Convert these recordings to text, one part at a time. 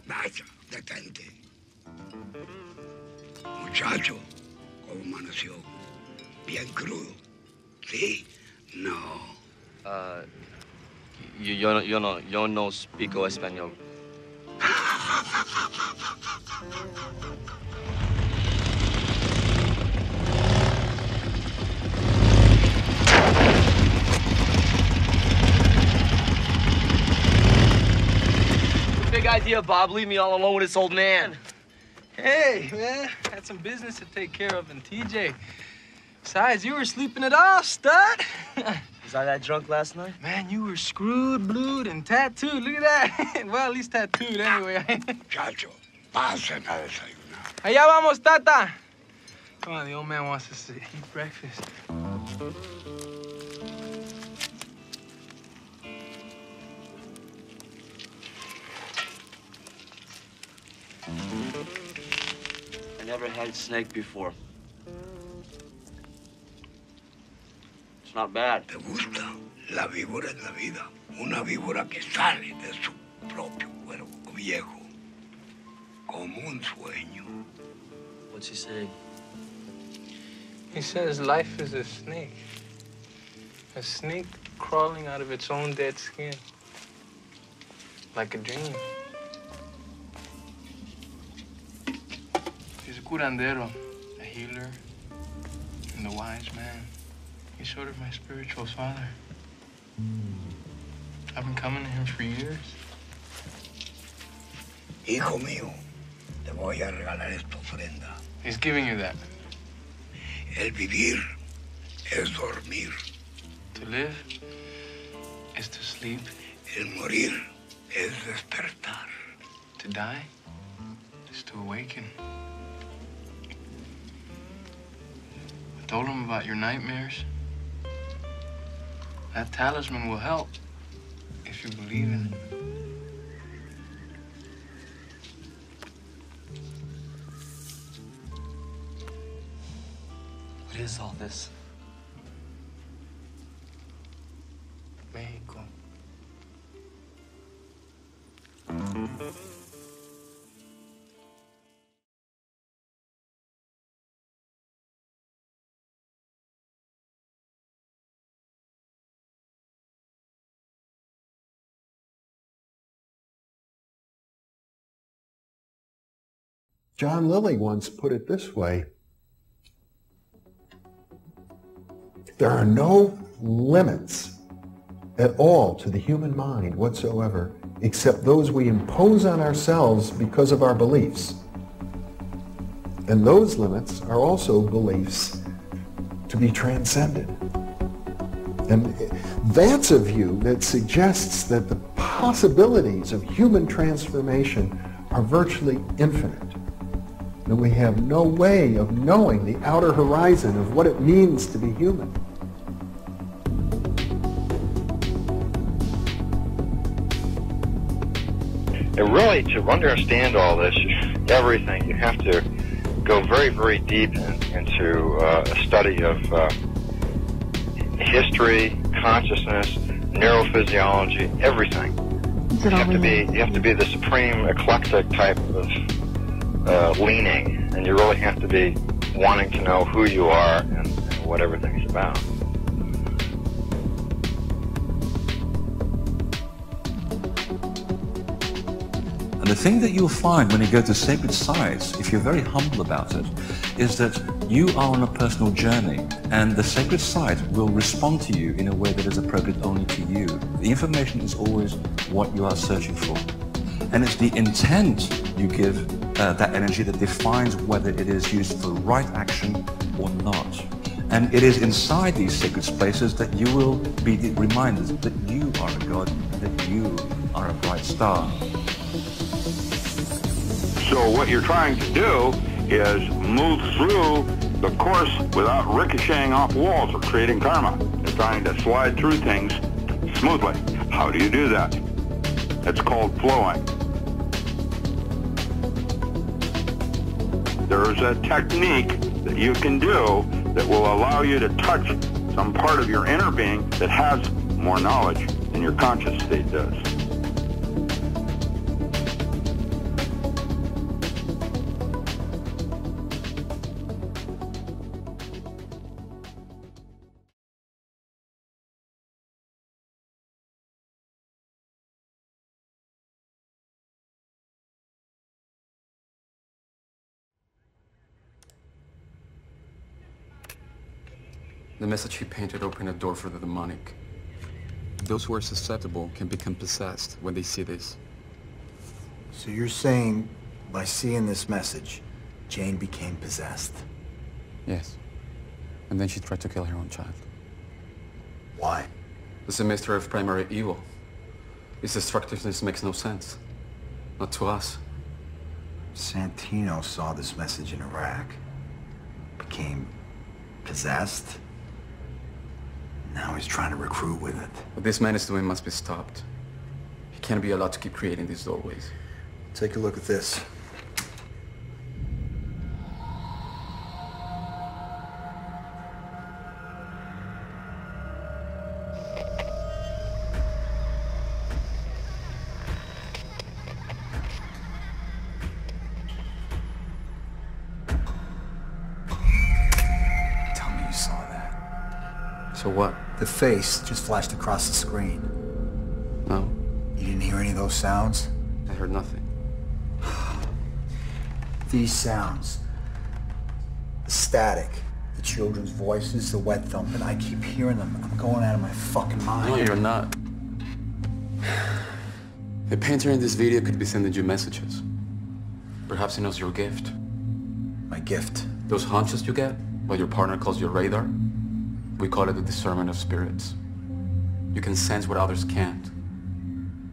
Vaya, detente. Muchacho, ¿cómo amaneció? Bien crudo. ¿Sí? No. Yo no speak español. Big idea, Bob. Leave me all alone with this old man. Hey, man. Had some business to take care of in TJ. Besides, you were sleeping it off, stud. Was I that drunk last night? Man, you were screwed, blued, and tattooed. Look at that. Well, at least tattooed anyway. Muchacho, pasen a desayunar. Allá vamos, Tata. Come on, the old man wants us to eat breakfast. I never had snake before. It's not bad. ¿Te gusta? La víbora es la vida. Una víbora que sale de su propio cuerpo viejo. Como un sueño. What's he saying? He says life is a snake. A snake crawling out of its own dead skin. Like a dream. He's a curandero, a healer, and a wise man. He's sort of my spiritual father. I've been coming to him for years. Hijo mío, te voy a regalar esta ofrenda. He's giving you that. El vivir es dormir. To live is to sleep. El morir es despertar. To die is to awaken. I told him about your nightmares. That talisman will help if you believe in it. What is all this? Mexico. John Lilly once put it this way: there are no limits at all to the human mind whatsoever, except those we impose on ourselves because of our beliefs. And those limits are also beliefs to be transcended. And that's a view that suggests that the possibilities of human transformation are virtually infinite. And we have no way of knowing the outer horizon of what it means to be human. And really, to understand all this, everything, you have to go very, very deep into a study of history, consciousness, neurophysiology, everything. You have to be the supreme eclectic type of leaning, and you really have to be wanting to know who you are and what everything's about. And the thing that you'll find when you go to sacred sites, if you're very humble about it, is that you are on a personal journey, and the sacred site will respond to you in a way that is appropriate only to you. The information is always what you are searching for. And it's the intent you give that energy that defines whether it is used for right action or not. And it is inside these sacred spaces that you will be reminded that you are a god, that you are a bright star. So what you're trying to do is move through the course without ricocheting off walls or creating karma. You're trying to slide through things smoothly. How do you do that? It's called flowing. There's a technique that you can do that will allow you to touch some part of your inner being that has more knowledge than your conscious state does. The message he painted opened a door for the demonic. Those who are susceptible can become possessed when they see this. So you're saying, by seeing this message, Jane became possessed? Yes. And then she tried to kill her own child. Why? It's a mystery of primary evil. Its destructiveness makes no sense. Not to us. Santino saw this message in Iraq. Became possessed. Now he's trying to recruit with it. What this man is doing must be stopped. He can't be allowed to keep creating these doorways. Take a look at this. Tell me you saw that. So what? The face just flashed across the screen. No. You didn't hear any of those sounds? I heard nothing. These sounds. The static. The children's voices, the wet thumping. I keep hearing them. I'm going out of my fucking mind. No, you're not. The painter in this video could be sending you messages. Perhaps he knows your gift. My gift? Those hunches you get, what your partner calls your radar, we call it the discernment of spirits. You can sense what others can't.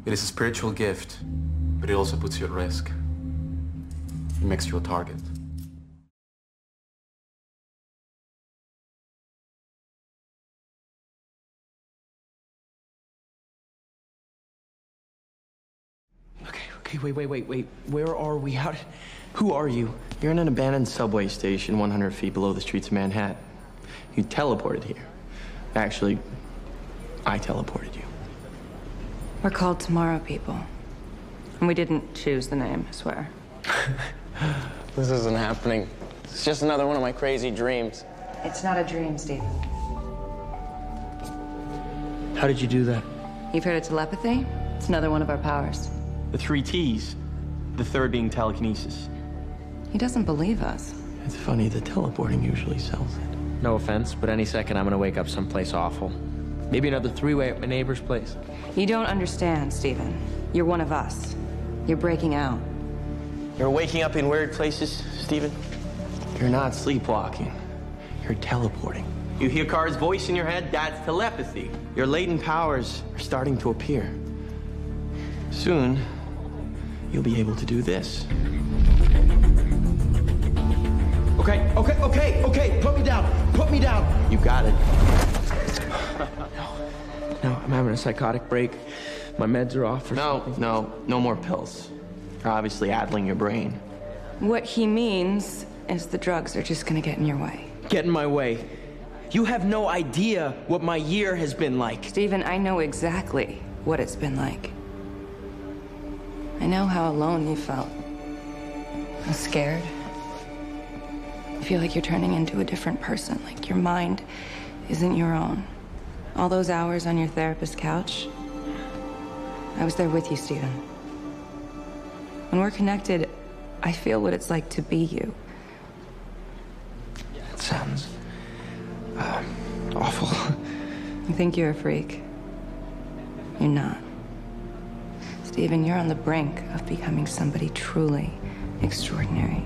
It is a spiritual gift, but it also puts you at risk. It makes you a target. Okay, wait. Where are we? Who are you? You're in an abandoned subway station 100 feet below the streets of Manhattan. You teleported here. Actually, I teleported you. We're called Tomorrow People. And we didn't choose the name, I swear. This isn't happening. It's just another one of my crazy dreams. It's not a dream, Stephen. How did you do that? You've heard of telepathy? It's another one of our powers. The 3 T's. The third being telekinesis. He doesn't believe us. It's funny, the teleporting usually sells it. No offense, but any second I'm gonna wake up someplace awful. Maybe another 3-way at my neighbor's place. You don't understand, Stephen. You're one of us. You're breaking out. You're waking up in weird places, Stephen. You're not sleepwalking. You're teleporting. You hear Carr's voice in your head? That's telepathy. Your latent powers are starting to appear. Soon, you'll be able to do this. Okay. Put me down. You got it. No, I'm having a psychotic break. My meds are off or something. No more pills. You're obviously addling your brain. What he means is the drugs are just gonna get in your way. Get in my way. You have no idea what my year has been like. Stephen, I know exactly what it's been like. I know how alone you felt. I'm scared. I feel like you're turning into a different person, like your mind isn't your own. All those hours on your therapist's couch, I was there with you, Stephen. When we're connected, I feel what it's like to be you. It sounds awful. You think you're a freak? You're not. Stephen, you're on the brink of becoming somebody truly extraordinary.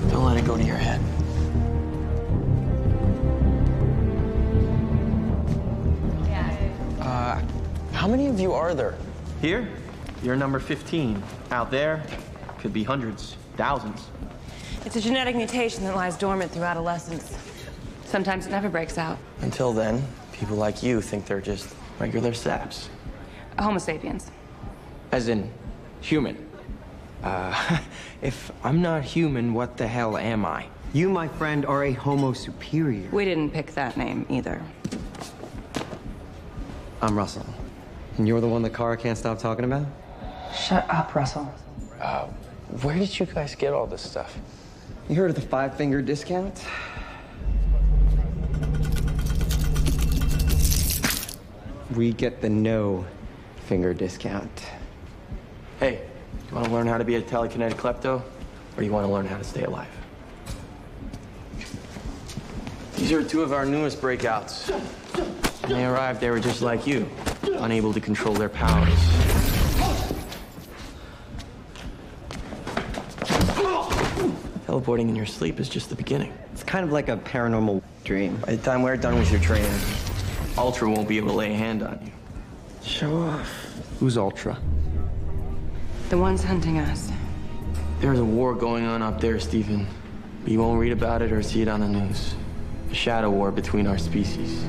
Don't let it go to your head. How many of you are there? Here, you're number 15. Out there, could be hundreds, thousands. It's a genetic mutation that lies dormant through adolescence. Sometimes it never breaks out. Until then, people like you think they're just regular saps. Homo sapiens. As in, human. If I'm not human, what the hell am I? You, my friend, are a Homo superior. We didn't pick that name either. I'm Russell. And you're the one that Kara can't stop talking about? Shut up, Russell. Where did you guys get all this stuff? You heard of the 5-finger discount? We get the no-finger discount. Hey, you want to learn how to be a telekinetic klepto? Or do you want to learn how to stay alive? These are two of our newest breakouts. When they arrived, they were just like you, unable to control their powers. Teleporting in your sleep is just the beginning. It's kind of like a paranormal dream. By the time we're done with your training, Ultra won't be able to lay a hand on you. Show off. Who's Ultra? The ones hunting us. There's a war going on up there, Stephen. But you won't read about it or see it on the news. A shadow war between our species.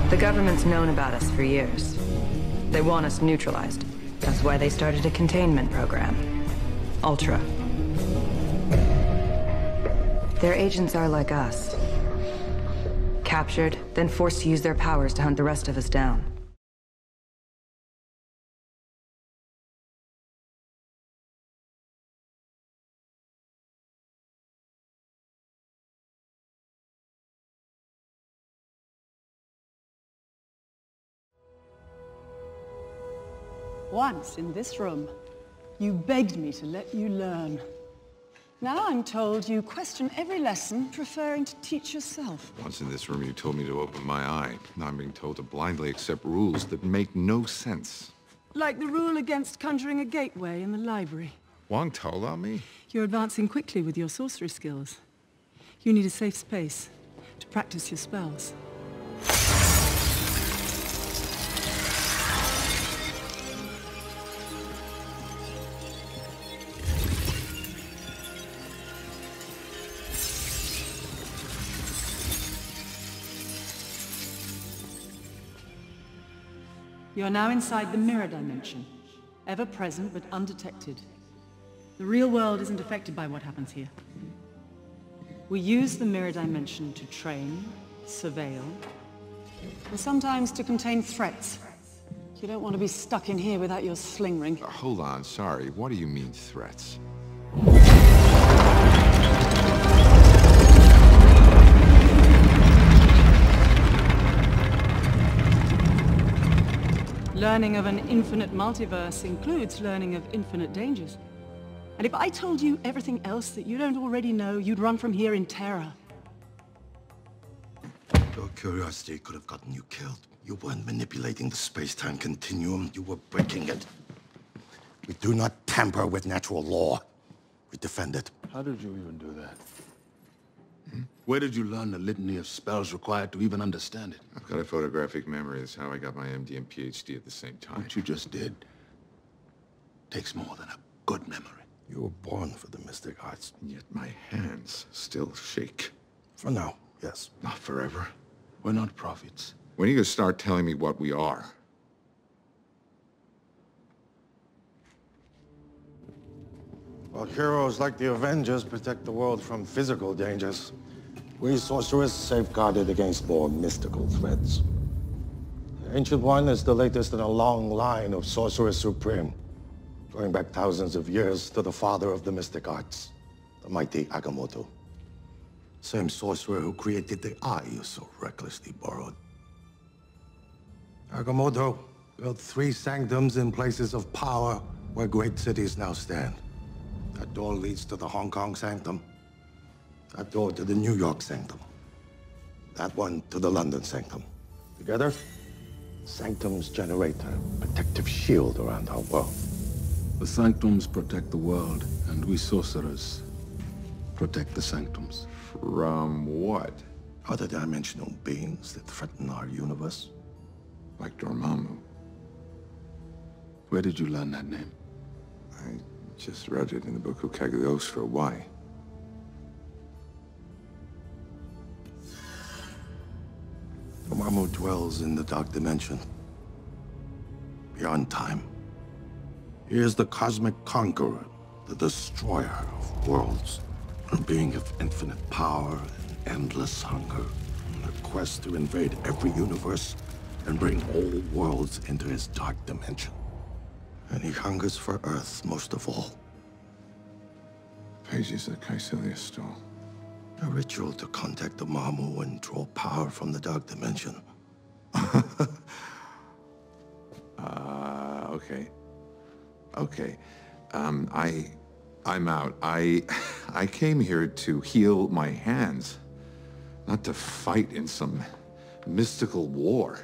The government's known about us for years. They want us neutralized. That's why they started a containment program. Ultra. Their agents are like us. Captured, then forced to use their powers to hunt the rest of us down. Once in this room, you begged me to let you learn. Now I'm told you question every lesson, preferring to teach yourself. Once in this room, you told me to open my eye. Now I'm being told to blindly accept rules that make no sense. Like the rule against conjuring a gateway in the library. Wang told on me? You're advancing quickly with your sorcery skills. You need a safe space to practice your spells. You are now inside the mirror dimension, ever present but undetected. The real world isn't affected by what happens here. We use the mirror dimension to train, surveil, and sometimes to contain threats. You don't want to be stuck in here without your sling ring. Hold on, sorry. What do you mean, threats? Learning of an infinite multiverse includes learning of infinite dangers. And if I told you everything else that you don't already know, you'd run from here in terror. Your curiosity could have gotten you killed. You weren't manipulating the space-time continuum, you were breaking it. We do not tamper with natural law. We defend it. How did you even do that? Where did you learn the litany of spells required to even understand it? I've got a photographic memory. That's how I got my MD and PhD at the same time. What you just did takes more than a good memory. You were born for the mystic arts. And yet my hands still shake. For now, yes. Not forever. We're not prophets. When are you gonna start telling me what we are? Well, heroes like the Avengers protect the world from physical dangers. We sorcerers safeguard it against more mystical threats. The Ancient One is the latest in a long line of Sorcerers Supreme, going back thousands of years to the father of the mystic arts, the mighty Agamotto. Same sorcerer who created the eye you so recklessly borrowed. Agamotto built 3 sanctums in places of power where great cities now stand. That door leads to the Hong Kong sanctum. That door to the New York sanctum. That one to the London sanctum. Together, sanctums generate a protective shield around our world. The sanctums protect the world, and we sorcerers protect the sanctums. From what? Other dimensional beings that threaten our universe. Like Dormammu. Where did you learn that name? I just read it in the book of Cagliostro. Why? Dormammu dwells in the dark dimension, beyond time. He is the cosmic conqueror, the destroyer of worlds, a being of infinite power and endless hunger, on a quest to invade every universe and bring all worlds into his dark dimension. And he hungers for Earth most of all. Pages that Caecilia stole. A ritual to contact the Dormammu and draw power from the dark dimension. Okay. Okay. I'm out. I came here to heal my hands, not to fight in some mystical war.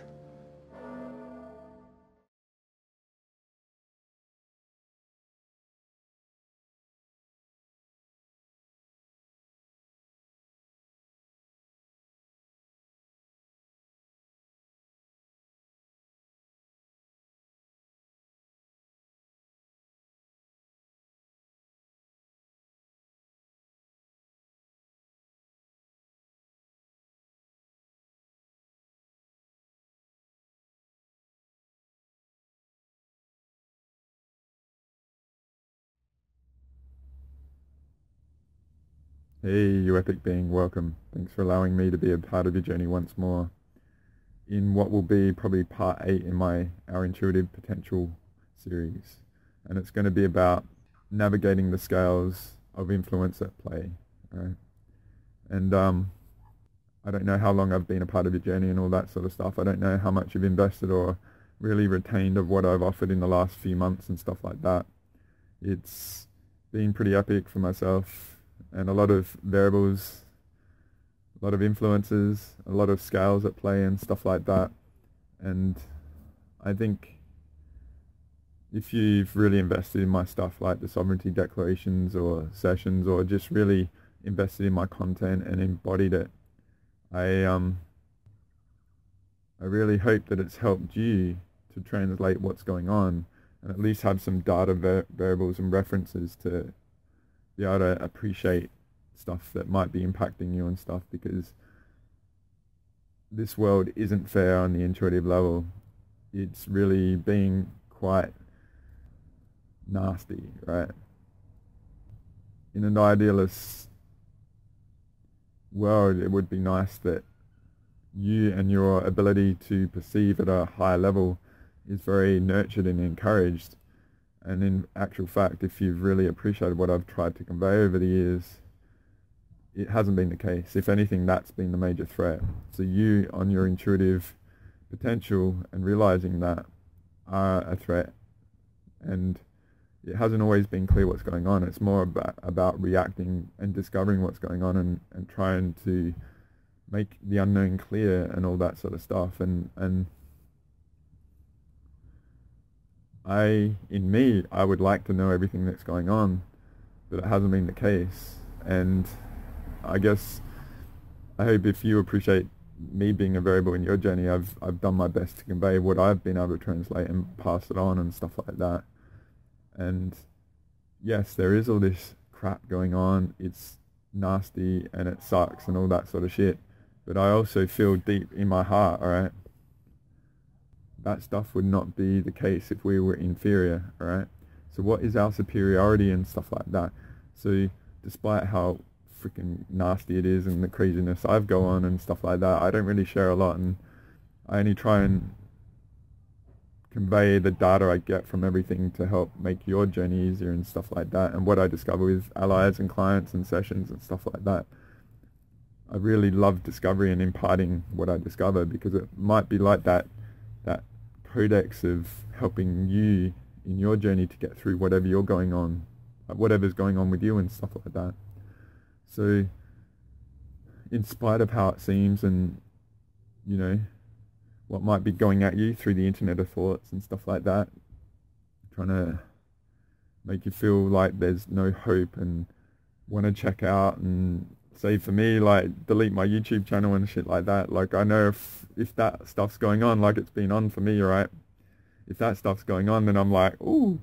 Hey, you epic being, welcome. Thanks for allowing me to be a part of your journey once more in what will be probably part 8 in our Intuitive Potential series. And it's going to be about navigating the scales of influence at play, right? And I don't know how long I've been a part of your journey and all that sort of stuff. I don't know how much you've invested or really retained of what I've offered in the last few months and stuff like that. It's been pretty epic for myself. And a lot of variables, a lot of influences, a lot of scales at play and stuff like that. And I think if you've really invested in my stuff like the sovereignty declarations or sessions, or just really invested in my content and embodied it, I really hope that it's helped you to translate what's going on and at least have some data variables and references to be able to appreciate stuff that might be impacting you and stuff, because this world isn't fair on the intuitive level. It's really being quite nasty, right? In an idealist world, it would be nice that you and your ability to perceive at a higher level is very nurtured and encouraged. And in actual fact, if you've really appreciated what I've tried to convey over the years, it hasn't been the case. If anything, that's been the major threat. So you, on your intuitive potential and realizing that, are a threat. And it hasn't always been clear what's going on. It's more about reacting and discovering what's going on and trying to make the unknown clear and all that sort of stuff. And I would like to know everything that's going on, but it hasn't been the case. And I guess I hope if you appreciate me being a variable in your journey, I've done my best to convey what I've been able to translate and pass it on and stuff like that. And yes, there is all this crap going on. It's nasty and it sucks and all that sort of shit. But I also feel deep in my heart, alright, that stuff would not be the case if we were inferior, alright? So what is our superiority and stuff like that? So despite how freaking nasty it is and the craziness I've go on and stuff like that, I don't really share a lot, and I only try and convey the data I get from everything to help make your journey easier and stuff like that, and what I discover with allies and clients and sessions and stuff like that. I really love discovery and imparting what I discover, because it might be like that codex of helping you in your journey to get through whatever you're going on, whatever's going on with you and stuff like that. So in spite of how it seems and, you know, what might be going at you through the internet of thoughts and stuff like that, trying to make you feel like there's no hope and want to check out, and say for me, like, delete my YouTube channel and shit like that. Like, I know if that stuff's going on, like it's been on for me, right? If that stuff's going on, then I'm like, ooh,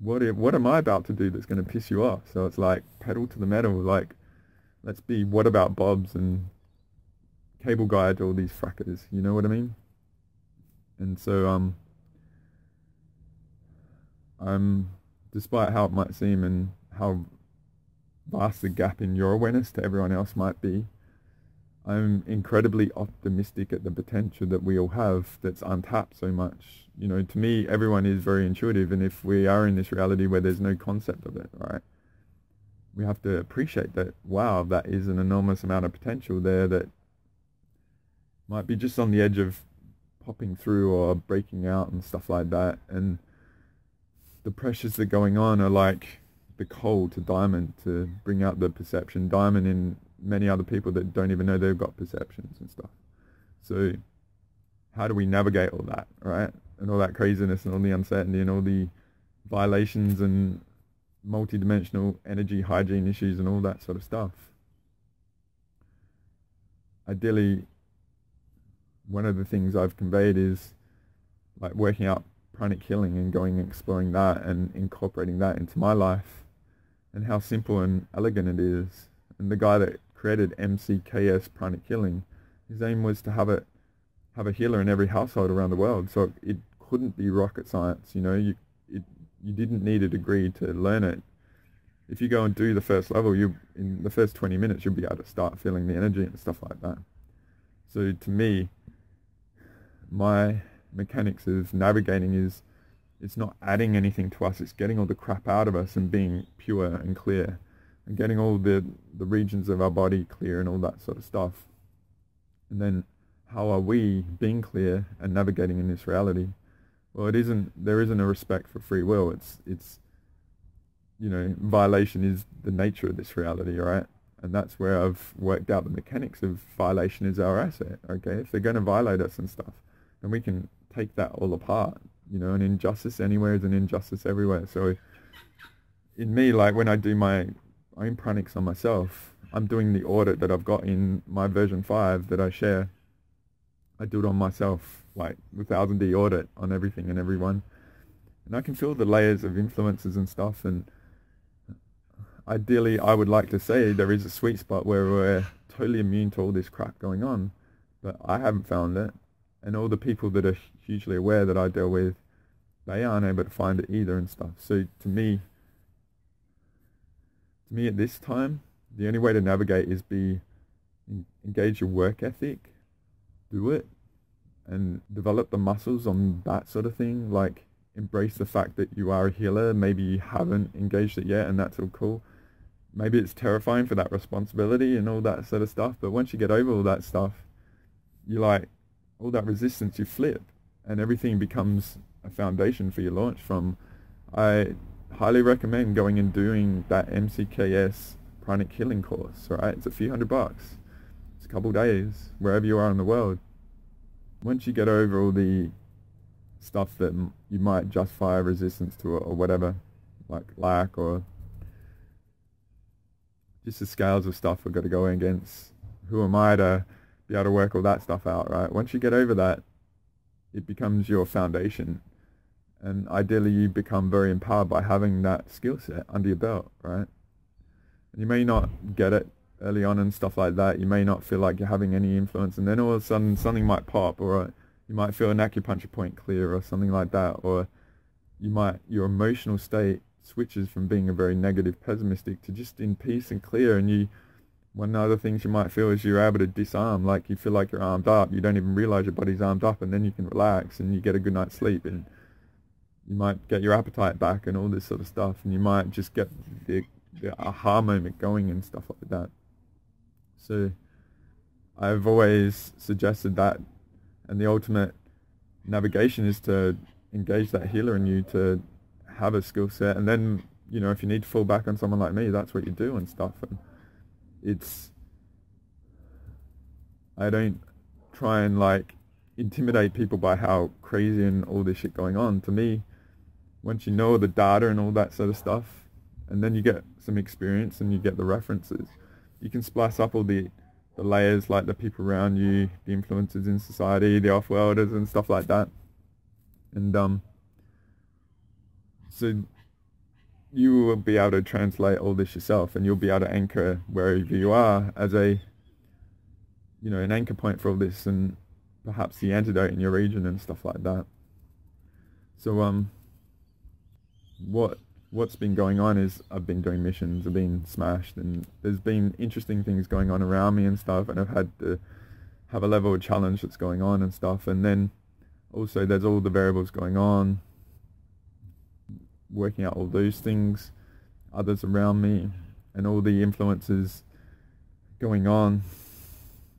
what am I about to do that's going to piss you off? So it's like, pedal to the metal, like, let's be what about Bobs and cable guide to all these frackers, you know what I mean? And so, despite how it might seem and how vast the gap in your awareness to everyone else might be, I'm incredibly optimistic at the potential that we all have that's untapped so much. You know, to me, everyone is very intuitive, and if we are in this reality where there's no concept of it, right, we have to appreciate that, wow, that is an enormous amount of potential there that might be just on the edge of popping through or breaking out and stuff like that. And the pressures that are going on are like the coal to diamond to bring out the perception, diamond in many other people that don't even know they've got perceptions and stuff. So how do we navigate all that, right? And all that craziness and all the uncertainty and all the violations and multi-dimensional energy hygiene issues and all that sort of stuff. Ideally, one of the things I've conveyed is like working out pranic healing and going and exploring that and incorporating that into my life and how simple and elegant it is. And the guy that created MCKS pranic healing, his aim was to have a healer in every household around the world. So it couldn't be rocket science, you know. You didn't need a degree to learn it. If you go and do the first level, in the first 20 minutes you'll be able to start feeling the energy and stuff like that. So to me, my mechanics of navigating is, it's not adding anything to us, it's getting all the crap out of us and being pure and clear and getting all the regions of our body clear and all that sort of stuff. And then how are we being clear and navigating in this reality? Well, there isn't a respect for free will. It's you know, violation is the nature of this reality, right? And that's where I've worked out the mechanics of violation is our asset, okay? If they're going to violate us and stuff, then we can take that all apart, you know. An injustice anywhere is an injustice everywhere. So in me, like when I do my own pranics on myself, I'm doing the audit that I've got in my version 5 that I share. I do it on myself, like the 1000D audit on everything and everyone. And I can feel the layers of influences and stuff. And ideally, I would like to say there is a sweet spot where we're totally immune to all this crap going on. But I haven't found it. And all the people that are hugely aware that I deal with, they aren't able to find it either and stuff. So to me at this time, the only way to navigate is engage your work ethic, do it, and develop the muscles on that sort of thing. Like embrace the fact that you are a healer. Maybe you haven't engaged it yet and that's all cool. Maybe it's terrifying for that responsibility and all that sort of stuff, but once you get over all that stuff, you like all that resistance, you flip and everything becomes a foundation for your launch from. I highly recommend going and doing that MCKS pranic healing course, right? It's a few $100. It's a couple days, wherever you are in the world. Once you get over all the stuff that you might justify resistance to or whatever, like lack or just the scales of stuff we've got to go against, who am I to be able to work all that stuff out, right? Once you get over that, it becomes your foundation. And ideally you become very empowered by having that skill set under your belt, right? And you may not get it early on and stuff like that. You may not feel like you're having any influence, and then all of a sudden something might pop, or you might feel an acupuncture point clear or something like that, or your emotional state switches from being a very negative pessimistic to just in peace and clear. And one of the things you might feel is you're able to disarm, like you feel like you're armed up, you don't even realize your body's armed up, and then you can relax and you get a good night's sleep, and you might get your appetite back and all this sort of stuff, and you might just get the aha moment going and stuff like that. So I've always suggested that, and the ultimate navigation is to engage that healer in you to have a skill set, and then, you know, if you need to fall back on someone like me, that's what you do and stuff. And I don't try and like intimidate people by how crazy and all this shit going on. To me, once you know the data and all that sort of stuff, and then you get some experience and you get the references, you can splice up all the layers, like the people around you, the influences in society, the off-worlders and stuff like that. And so you will be able to translate all this yourself, and you'll be able to anchor wherever you are as an anchor point for all this, and perhaps the antidote in your region and stuff like that. So what's been going on is I've been doing missions, I've been smashed, and there's been interesting things going on around me and stuff, and I've had to have a level of challenge that's going on and stuff. And then also there's all the variables going on, working out all those things, others around me, and all the influences going on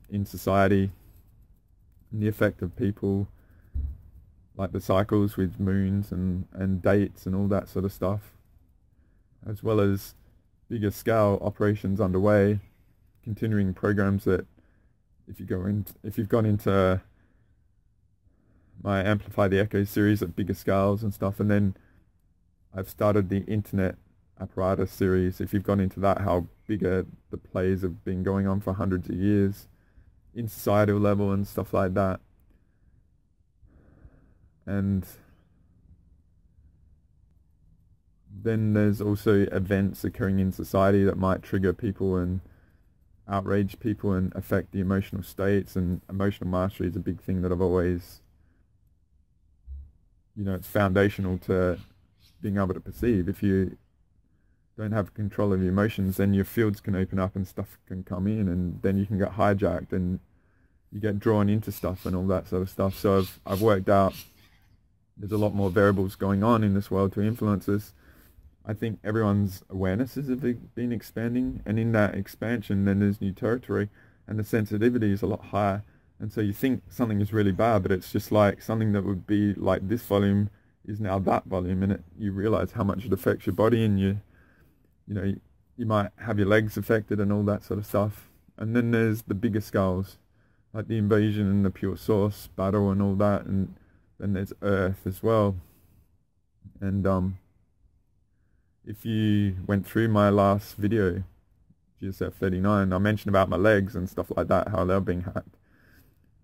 in society, and the effect of people, like the cycles with moons and dates and all that sort of stuff. as well as bigger scale operations underway, continuing programs that if you've gone into my Amplify the Echo series at bigger scales and stuff, and then I've started the internet apparatus series. If you've gone into that, how bigger the plays have been going on for hundreds of years in societal level and stuff like that. And then there's also events occurring in society that might trigger people and outrage people and affect the emotional states, and emotional mastery is a big thing that I've always, it's foundational to being able to perceive. If you don't have control of your emotions, then your fields can open up and stuff can come in, and then you can get hijacked and you get drawn into stuff and all that sort of stuff. So I've worked out there's a lot more variables going on in this world to influence us. I think everyone's awarenesses have been expanding, and in that expansion then there's new territory and the sensitivity is a lot higher. And so you think something is really bad, but it's just like something that would be like this volume is now that volume, and you realize how much it affects your body, and you might have your legs affected and all that sort of stuff. And then there's the bigger scales, like the invasion and the pure source battle and all that, and then there's Earth as well. And if you went through my last video, GSF 39, I mentioned about my legs and stuff like that, how they're being hacked.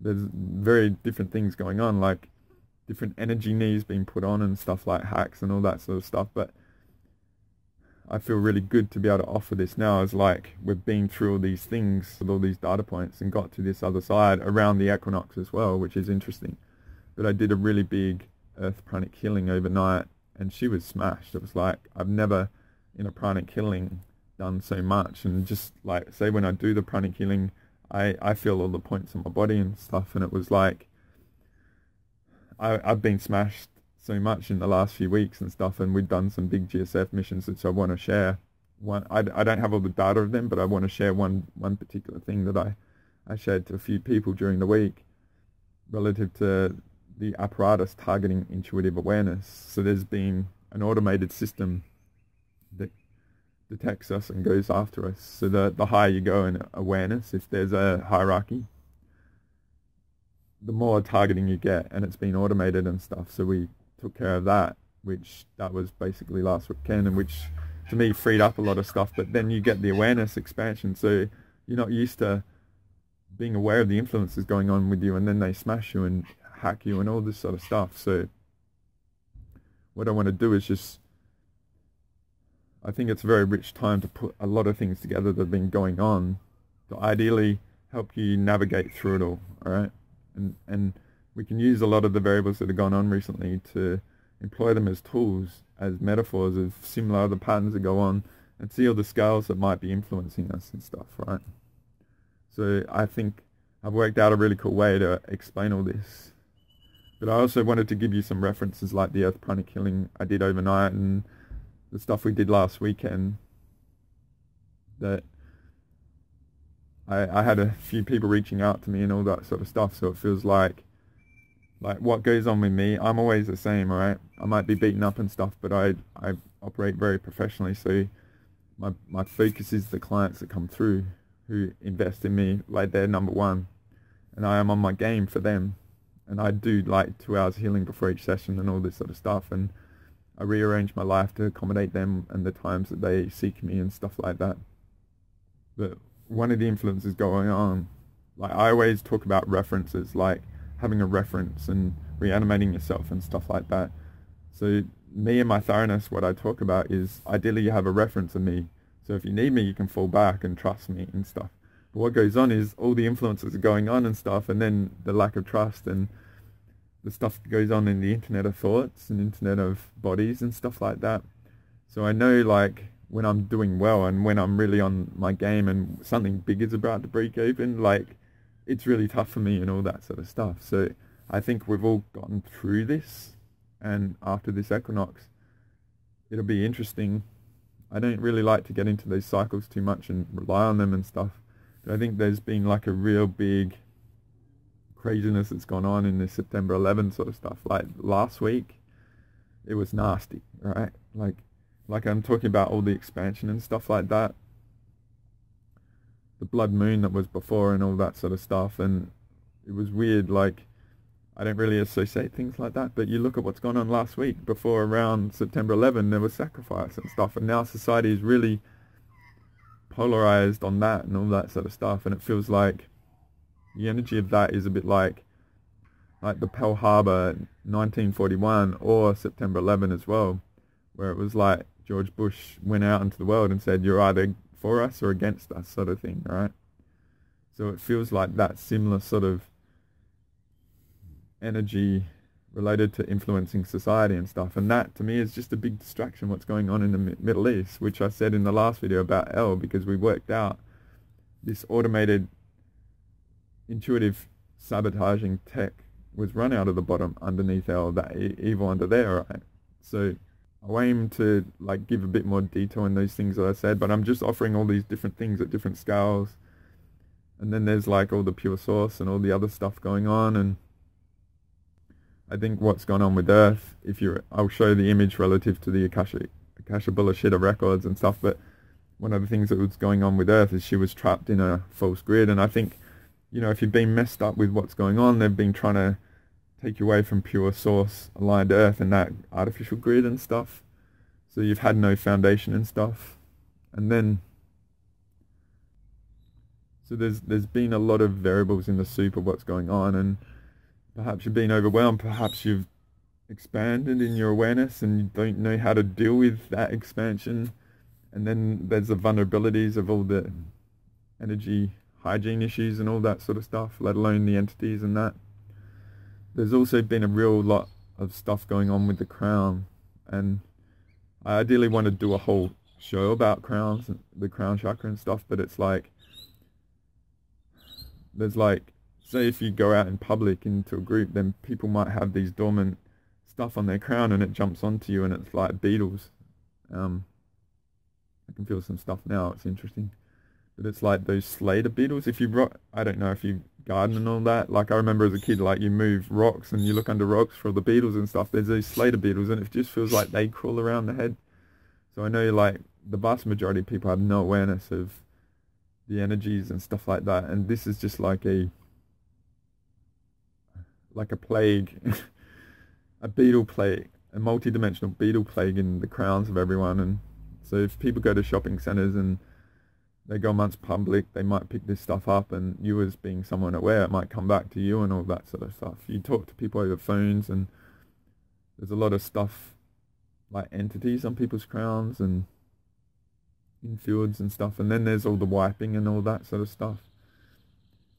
There's very different things going on, like different energy knees being put on and stuff like hacks and all that sort of stuff. But I feel really good to be able to offer this now, as like we've been through all these things with all these data points and got to this other side around the equinox as well, which is interesting. But I did a really big earth pranic healing overnight, and she was smashed. It was like, I've never in a pranic healing done so much. And just like, say when I do the pranic healing, I feel all the points on my body and stuff, and it was like, I've been smashed so much in the last few weeks and stuff, and we've done some big GSF missions which I want to share. I don't have all the data of them, but I want to share one particular thing that I shared to a few people during the week relative to the apparatus targeting intuitive awareness. So there's been an automated system that detects us and goes after us. So the higher you go in awareness, if there's a hierarchy, the more targeting you get, and it's been automated and stuff. So we took care of that, that was basically last weekend, and which to me freed up a lot of stuff. But then you get the awareness expansion, so you're not used to being aware of the influences going on with you, and then they smash you and hack you and all this sort of stuff. So what I want to do is just, I think it's a very rich time to put a lot of things together that have been going on to ideally help you navigate through it all right? And we can use a lot of the variables that have gone on recently to employ them as tools, as metaphors of similar other patterns that go on, and see all the scales that might be influencing us and stuff, right? So I think I've worked out a really cool way to explain all this. But I also wanted to give you some references like the earth pranic healing I did overnight and the stuff we did last weekend, that I had a few people reaching out to me and all that sort of stuff. So it feels like what goes on with me, I'm always the same, alright? I might be beaten up and stuff, but I operate very professionally. So my focus is the clients that come through who invest in me, like they're number one, and I am on my game for them. And I do like 2 hours healing before each session and all this sort of stuff, and I rearrange my life to accommodate them and the times that they seek me and stuff like that. But one of the influences going on, like I always talk about references, like having a reference and reanimating yourself and stuff like that. So me and my thoroughness, what I talk about is ideally you have a reference of me. So if you need me, you can fall back and trust me and stuff. But what goes on is all the influences are going on and stuff, and then the lack of trust and the stuff that goes on in the internet of thoughts and internet of bodies and stuff like that. So I know like when I'm doing well and when I'm really on my game and something big is about to break open, like it's really tough for me and all that sort of stuff. So I think we've all gotten through this, and after this equinox it'll be interesting. I don't really like to get into those cycles too much and rely on them and stuff, but I think there's been like a real big craziness that's gone on in this September 11 sort of stuff. Like last week it was nasty, right? Like like I'm talking about all the expansion and stuff like that, the blood moon that was before and all that sort of stuff. And it was weird, like I don't really associate things like that, but you look at what's gone on last week. Before around September 11 there was sacrifice and stuff, and now society is really polarized on that and all that sort of stuff. And it feels like the energy of that is a bit like the Pearl Harbor 1941 or September 11 as well, where it was like George Bush went out into the world and said, you're either for us or against us, sort of thing, right? So it feels like that similar sort of energy related to influencing society and stuff. And that to me is just a big distraction, what's going on in the Middle East, which I said in the last video about L, because we worked out this automated intuitive sabotaging tech was run out of the bottom underneath L, that evil under there, right? So I aim to like give a bit more detail in those things that I said, but I'm just offering all these different things at different scales. And then there's like all the pure source and all the other stuff going on. And I think what's gone on with Earth, I'll show the image relative to the Akasha Bullshit records and stuff, but one of the things that was going on with Earth is she was trapped in a false grid. And I think, you know, if you've been messed up with what's going on, they've been trying to take you away from pure source aligned Earth and that artificial grid and stuff. So you've had no foundation and stuff. And then, so there's been a lot of variables in the soup of what's going on, and perhaps you've been overwhelmed, perhaps you've expanded in your awareness and you don't know how to deal with that expansion. And then there's the vulnerabilities of all the energy hygiene issues and all that sort of stuff, let alone the entities and that. There's also been a real lot of stuff going on with the crown, and I ideally want to do a whole show about crowns, the crown chakra and stuff, but it's like, there's like, say if you go out in public into a group, then people might have these dormant stuff on their crown and it jumps onto you and it's like beetles. I can feel some stuff now, it's interesting. But it's like those Slater beetles. If you I don't know if you garden and all that. Like I remember as a kid, like you move rocks and you look under rocks for the beetles and stuff. There's these Slater beetles and it just feels like they crawl around the head. So I know like the vast majority of people have no awareness of the energies and stuff like that. And this is just like a plague, a beetle plague, a multi-dimensional beetle plague in the crowns of everyone. And so if people go to shopping centers and they go amongst public, they might pick this stuff up, and you as being someone aware, it might come back to you and all that sort of stuff. You talk to people over phones and there's a lot of stuff like entities on people's crowns and in fields and stuff, and then there's all the wiping and all that sort of stuff.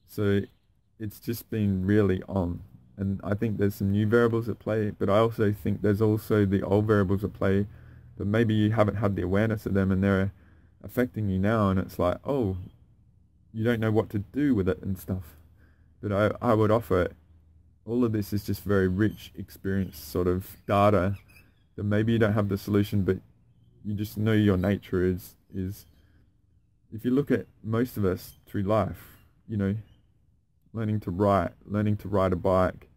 So it's just been really on, and I think there's some new variables at play, but I also think there's also the old variables at play that maybe you haven't had the awareness of them and they're affecting you now, and it's like, oh, you don't know what to do with it and stuff. But I would offer it, all of this is just very rich experience sort of data that maybe you don't have the solution, but you just know your nature is if you look at most of us through life, you know, learning to ride a bike,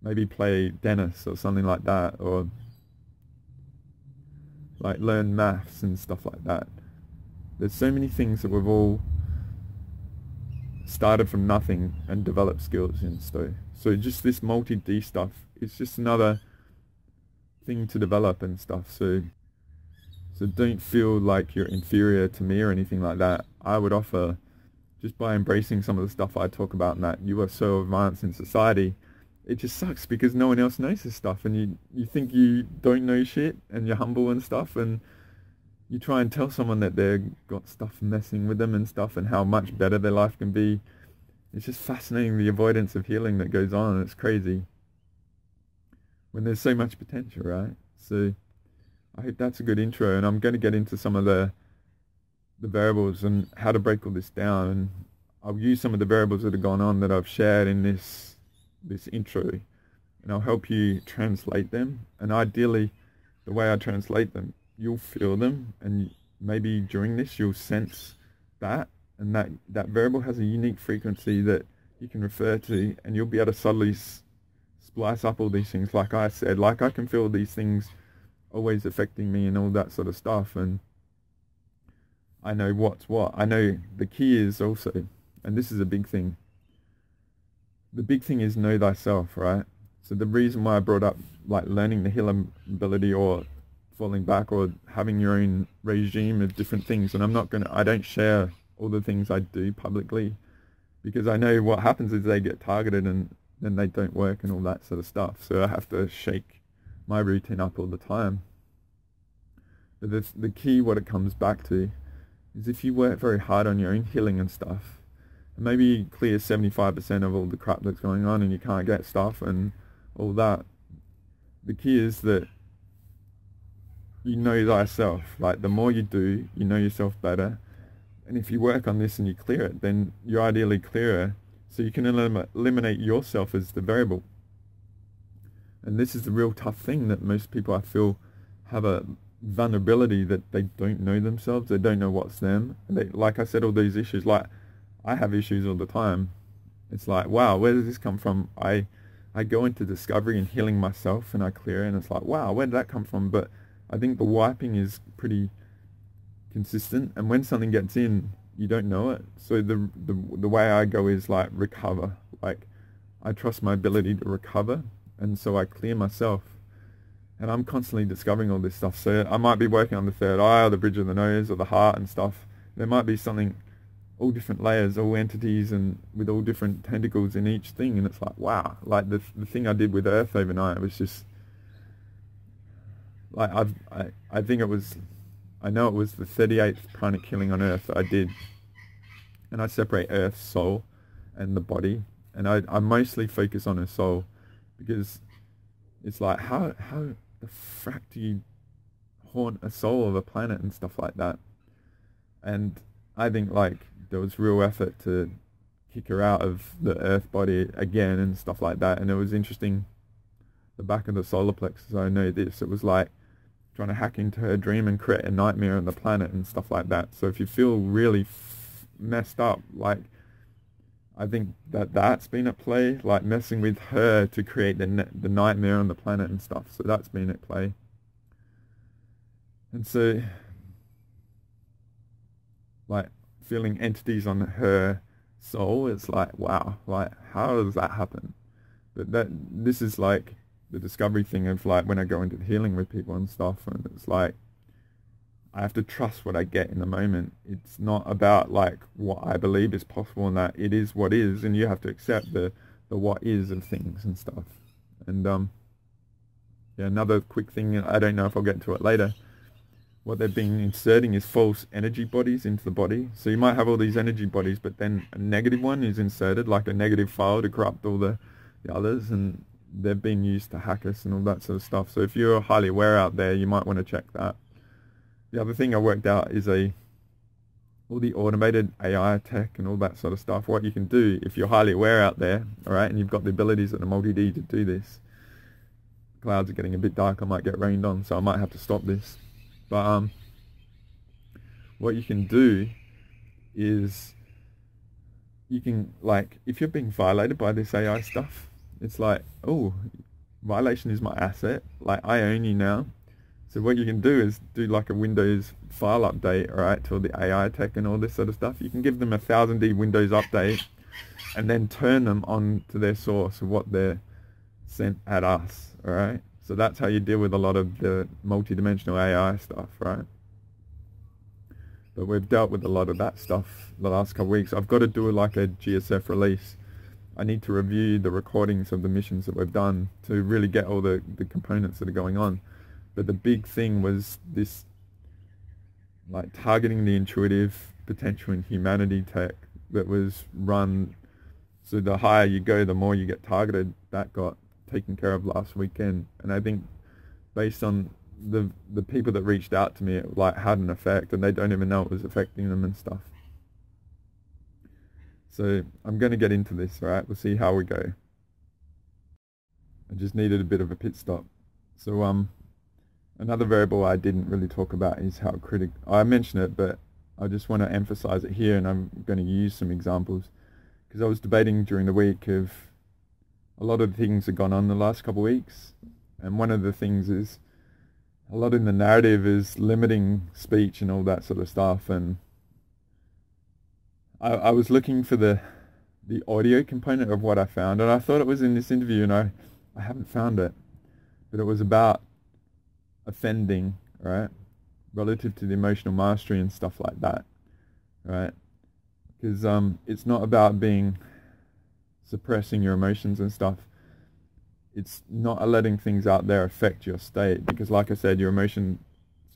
maybe play tennis or something like that, or like learn maths and stuff like that. There's so many things that we've all started from nothing and developed skills in. So just this multi-D stuff is just another thing to develop and stuff. So don't feel like you're inferior to me or anything like that. I would offer, just by embracing some of the stuff I talk about and that, you are so advanced in society. It just sucks because no one else knows this stuff, and you think you don't know shit and you're humble and stuff, and you try and tell someone that they've got stuff messing with them and stuff and how much better their life can be. It's just fascinating, the avoidance of healing that goes on. It's crazy when there's so much potential, right? So I hope that's a good intro, and I'm going to get into some of the variables and how to break all this down, and I'll use some of the variables that have gone on that I've shared in this intro, and I'll help you translate them. And ideally, the way I translate them, you'll feel them, and maybe during this you'll sense that, and that variable has a unique frequency that you can refer to, and you'll be able to subtly splice up all these things. Like I said, like I can feel these things always affecting me and all that sort of stuff, and I know what's what. I know the key is also, and this is a big thing, the big thing is know thyself, right? So the reason why I brought up like learning the healing ability or falling back or having your own regime of different things, and I don't share all the things I do publicly, because I know what happens is they get targeted and then they don't work and all that sort of stuff. So I have to shake my routine up all the time. But the key, what it comes back to, is if you work very hard on your own healing and stuff, and maybe you clear 75% of all the crap that's going on and you can't get stuff and all that, the key is that you know thyself. Like, the more you do, you know yourself better. And if you work on this and you clear it, then you're ideally clearer, so you can eliminate yourself as the variable. And this is the real tough thing, that most people, I feel, have a vulnerability that they don't know themselves. They don't know what's them. And they, like I said, all these issues, like I have issues all the time. It's like, wow, where does this come from? I go into discovery and healing myself and I clear it, and it's like, wow, where did that come from? But I think the wiping is pretty consistent, and when something gets in, you don't know it. So the way I go is like recover. Like, I trust my ability to recover, and so I clear myself. And I'm constantly discovering all this stuff. So I might be working on the third eye or the bridge of the nose or the heart and stuff. There might be something, all different layers, all entities, and with all different tentacles in each thing. And it's like, wow, like the thing I did with Earth overnight was just like, I think it was, I know it was the 38th pranic healing on Earth that I did. And I separate Earth's soul and the body. And I mostly focus on her soul, because it's like, how the frack do you haunt a soul of a planet and stuff like that? And I think like there was real effort to kick her out of the Earth body again and stuff like that. And it was interesting, the back of the solar plexus, I know this, it was like trying to hack into her dream and create a nightmare on the planet and stuff like that. So if you feel really messed up, like, I think that's been at play, like messing with her to create the nightmare on the planet and stuff. So that's been at play. And so, like, feeling entities on her soul, it's like, wow, like, how does that happen? But this is like the discovery thing of like when I go into the healing with people and stuff, and it's like, I have to trust what I get in the moment. It's not about like what I believe is possible, and that it is what is, and you have to accept the what is of things and stuff. And yeah, another quick thing, I don't know if I'll get to it later, what they've been inserting is false energy bodies into the body. So you might have all these energy bodies, but then a negative one is inserted, like a negative file to corrupt all the others, and they've been used to hack us and all that sort of stuff. So if you're highly aware out there, you might want to check that. The other thing I worked out is all the automated AI tech and all that sort of stuff. What you can do if you're highly aware out there, all right, and you've got the abilities at the multi-D to do this. Clouds are getting a bit dark. I might get rained on, so I might have to stop this. But what you can do is you can, like, if you're being violated by this AI stuff, it's like, oh, violation is my asset. Like, I own you now. So what you can do is do like a Windows file update, right, to all the AI tech and all this sort of stuff. You can give them a 1000D Windows update and then turn them on to their source of what they're sent at us, all right? So that's how you deal with a lot of the multidimensional AI stuff, right? But we've dealt with a lot of that stuff the last couple of weeks. I've got to do like a GSF release. I need to review the recordings of the missions that we've done to really get all the components that are going on. But the big thing was this, like, targeting the intuitive potential in humanity tech that was run. So the higher you go, the more you get targeted. That got taken care of last weekend. And I think based on the people that reached out to me, it like had an effect, and they don't even know it was affecting them and stuff. So I'm going to get into this, all right? We'll see how we go. I just needed a bit of a pit stop. So another variable I didn't really talk about is how critical, I mentioned it, but I just want to emphasize it here, and I'm going to use some examples, because I was debating during the week of a lot of things that have gone on the last couple of weeks, and one of the things is a lot in the narrative is limiting speech and all that sort of stuff. And I was looking for the audio component of what I found, and I thought it was in this interview, and I haven't found it. But it was about offending, right? Relative to the emotional mastery and stuff like that, right? Because it's not about suppressing your emotions and stuff. It's not letting things out there affect your state, because like I said, your emotions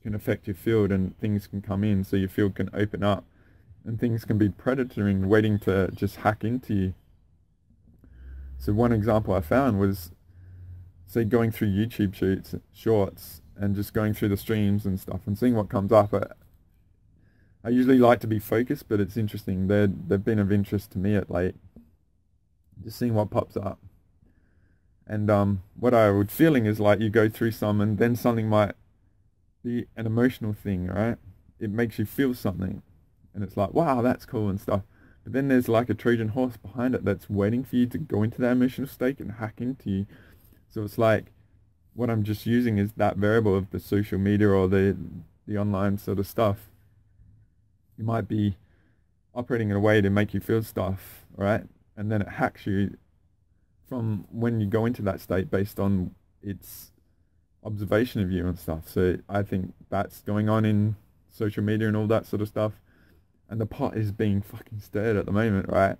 can affect your field and things can come in, so your field can open up and things can be predatory, waiting to just hack into you. So one example I found was, say, going through YouTube shorts and just going through the streams and stuff and seeing what comes up. I usually like to be focused, but it's interesting. They've been of interest to me at late. Just seeing what pops up. And what I was feeling is like you go through some and then something might be an emotional thing, right? It makes you feel something. And it's like, wow, that's cool and stuff. But then there's like a Trojan horse behind it that's waiting for you to go into that emotional state and hack into you. So it's like, what I'm just using is that variable of the social media or the online sort of stuff. You might be operating in a way to make you feel stuff, right? And then it hacks you from when you go into that state based on its observation of you and stuff. So I think that's going on in social media and all that sort of stuff. And the pot is being fucking stirred at the moment, right?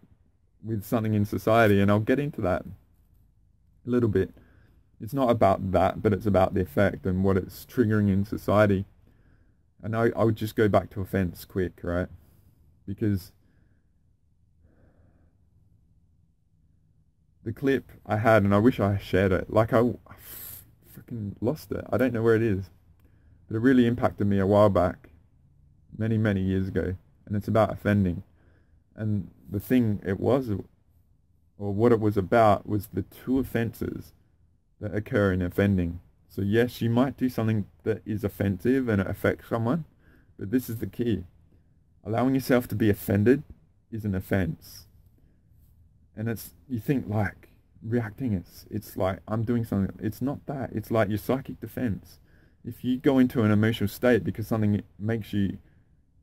With something in society, and I'll get into that a little bit. It's not about that, but it's about the effect and what it's triggering in society. And I would just go back to offense quick, right? Because the clip I had, and I wish I shared it, like I freaking lost it. I don't know where it is. But it really impacted me a while back, many, many years ago. And it's about offending. And the thing it was, or what it was about, was the two offenses that occur in offending. So yes, you might do something that is offensive and it affects someone, but this is the key. Allowing yourself to be offended is an offense. And you think like reacting, it's like I'm doing something. It's not that. It's like your psychic defense. If you go into an emotional state because something makes you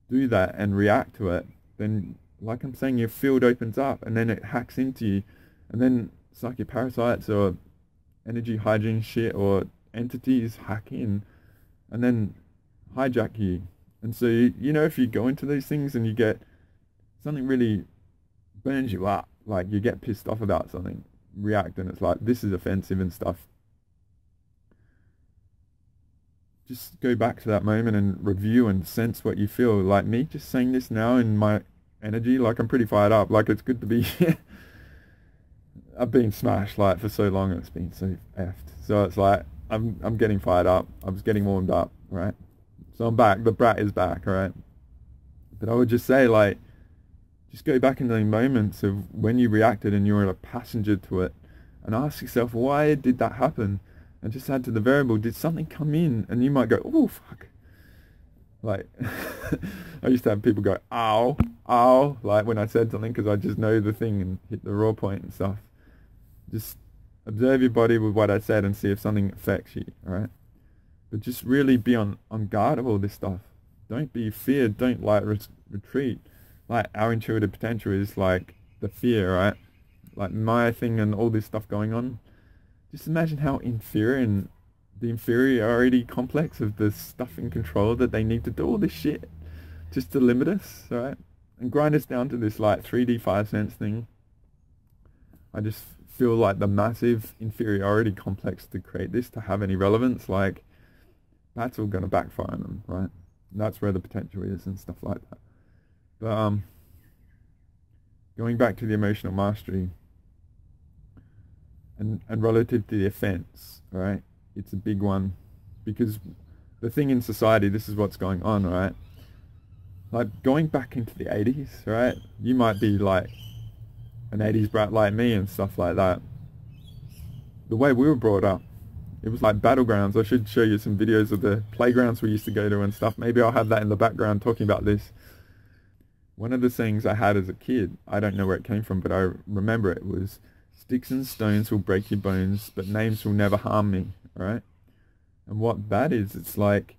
do that and react to it, then like I'm saying, your field opens up and then it hacks into you, and then psychic parasites or energy hygiene shit or entities hack in and then hijack you. And so, you know, if you go into these things and you get something really burns you up, like you get pissed off about something, react, and it's like, this is offensive and stuff. Just go back to that moment and review and sense what you feel. Like me just saying this now in my energy, like I'm pretty fired up. Like it's good to be here. I've been smashed like for so long and it's been so effed. So it's like I'm getting fired up. I was getting warmed up, right? So I'm back. The brat is back, right? But I would just say, like, just go back into the moments of when you reacted and you were a passenger to it, and ask yourself, why did that happen? And just add to the variable, did something come in? And you might go, oh, fuck. Like, I used to have people go, ow, ow, like when I said something, because I just know the thing and hit the raw point and stuff. Just observe your body with what I said and see if something affects you, alright? But just really be on guard of all this stuff. Don't be feared, don't like retreat. Like our intuitive potential is like the fear, right? Like my thing and all this stuff going on. Just imagine how inferior and the inferiority complex of the stuff in control that they need to do all this shit just to limit us, right? And grind us down to this like 3D 5 cents thing. I just feel like the massive inferiority complex to create this to have any relevance, like that's all going to backfire on them, right? And that's where the potential is and stuff like that. But going back to the emotional mastery, and relative to the offense, right? It's a big one, because the thing in society, this is what's going on, right? Like going back into the 80s, right? You might be like an 80s brat like me and stuff like that. The way we were brought up, it was like battlegrounds. I should show you some videos of the playgrounds we used to go to and stuff. Maybe I'll have that in the background talking about this. One of the things I had as a kid, I don't know where it came from, but I remember it was, sticks and stones will break your bones, but names will never harm me, right? And what that is, it's like,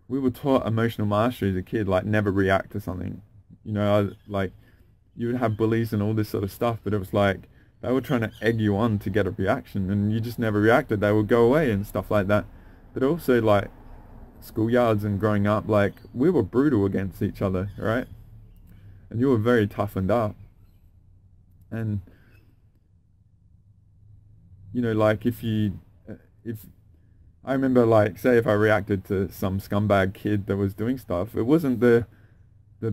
we were taught emotional mastery as a kid, like never react to something. You know, like you would have bullies and all this sort of stuff, but it was like they were trying to egg you on to get a reaction, and you just never reacted. They would go away and stuff like that. But also, like, schoolyards and growing up, like, we were brutal against each other, right? And you were very toughened up. And, you know, like, if I remember, like, say if I reacted to some scumbag kid that was doing stuff, it wasn't the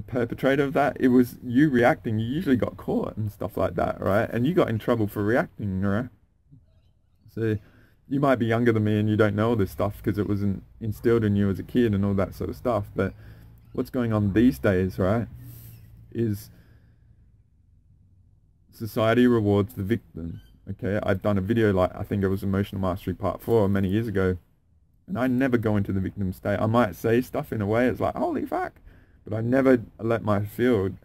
perpetrator of that, it was you reacting. You usually got caught and stuff like that, right? And you got in trouble for reacting, right? So you might be younger than me and you don't know all this stuff because it wasn't instilled in you as a kid and all that sort of stuff. But what's going on these days, right, is society rewards the victim. Okay, I've done a video, like, I think it was Emotional Mastery Part 4 many years ago, and I never go into the victim state. I might say stuff in a way, it's like, holy fuck, but I never let my field,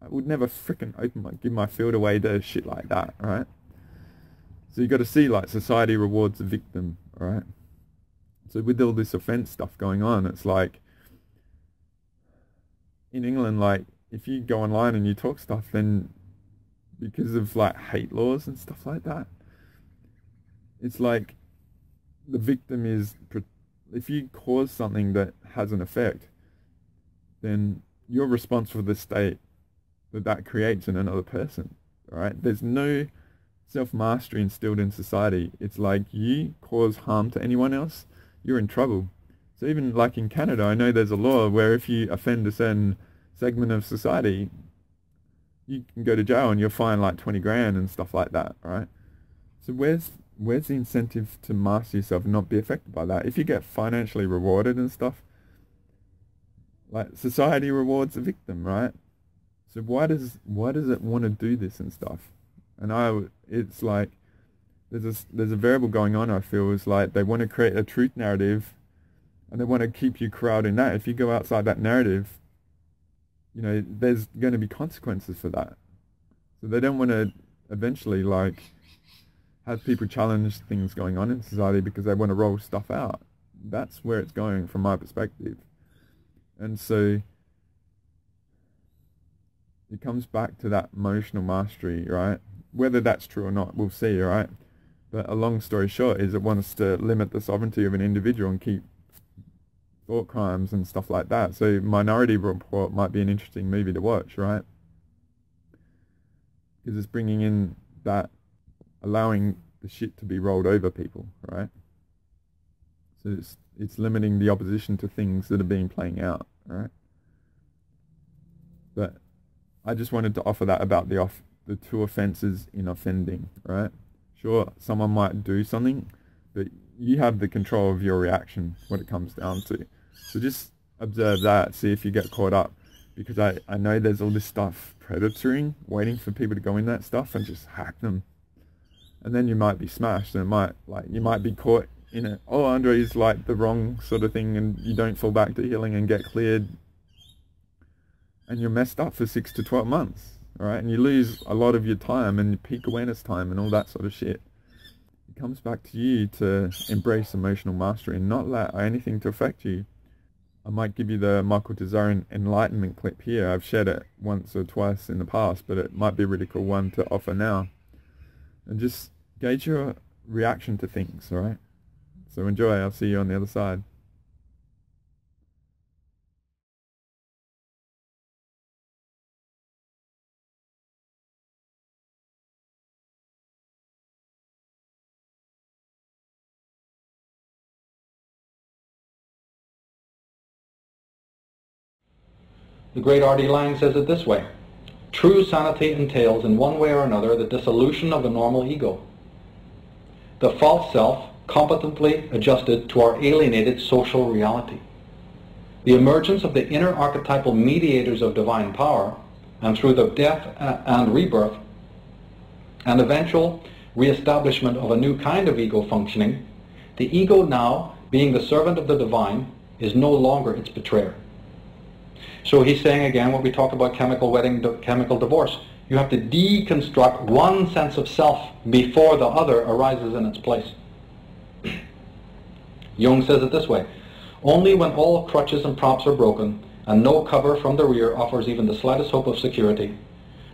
I would never frickin' give my field away to shit like that, right? So you got to see, like, society rewards the victim, right? So with all this offence stuff going on, it's like, in England, like, if you go online and you talk stuff, then because of, like, hate laws and stuff like that, it's like the victim is, if you cause something that has an effect, then you're responsible for the state that creates in another person, right? There's no self-mastery instilled in society. It's like you cause harm to anyone else, you're in trouble. So even like in Canada, I know there's a law where if you offend a certain segment of society, you can go to jail and you're fined like 20 grand and stuff like that, right? So where's the incentive to master yourself and not be affected by that? If you get financially rewarded and stuff, like, society rewards the victim, right? So why does it want to do this and stuff? And it's like there's a variable going on, I feel, is like they want to create a truth narrative and they want to keep you corralled in that. If you go outside that narrative, you know, there's going to be consequences for that. So they don't want to eventually, like, have people challenge things going on in society because they want to roll stuff out. That's where it's going from my perspective. And so it comes back to that emotional mastery, right? Whether that's true or not, we'll see, right? But a long story short is it wants to limit the sovereignty of an individual and keep thought crimes and stuff like that. So Minority Report might be an interesting movie to watch, right? Because it's bringing in that, allowing the shit to be rolled over people, right? So it's limiting the opposition to things that are being playing out, right? But I just wanted to offer that about the two offenses in offending, right? Sure, someone might do something, but you have the control of your reaction, what it comes down to. So just observe that, see if you get caught up, because I know there's all this stuff predatoring, waiting for people to go in that stuff and just hack them. And then you might be smashed, and you might be caught in it. Oh, Andre's like the wrong sort of thing, and you don't fall back to healing and get cleared, and you're messed up for 6 to 12 months, right? And you lose a lot of your time and peak awareness time and all that sort of shit. It comes back to you to embrace emotional mastery and not allow anything to affect you. I might give you the Michael Tazarian enlightenment clip here. I've shared it once or twice in the past, but it might be a really cool one to offer now. And just gauge your reaction to things, all right? So enjoy. I'll see you on the other side. The great R.D. Laing says it this way: true sanity entails in one way or another the dissolution of the normal ego, the false self competently adjusted to our alienated social reality, the emergence of the inner archetypal mediators of divine power, and through the death and rebirth, and eventual re-establishment of a new kind of ego functioning, the ego now, being the servant of the divine, is no longer its betrayer. So he's saying again what we talked about chemical wedding, chemical divorce. You have to deconstruct one sense of self before the other arises in its place. Jung says it this way: only when all crutches and props are broken and no cover from the rear offers even the slightest hope of security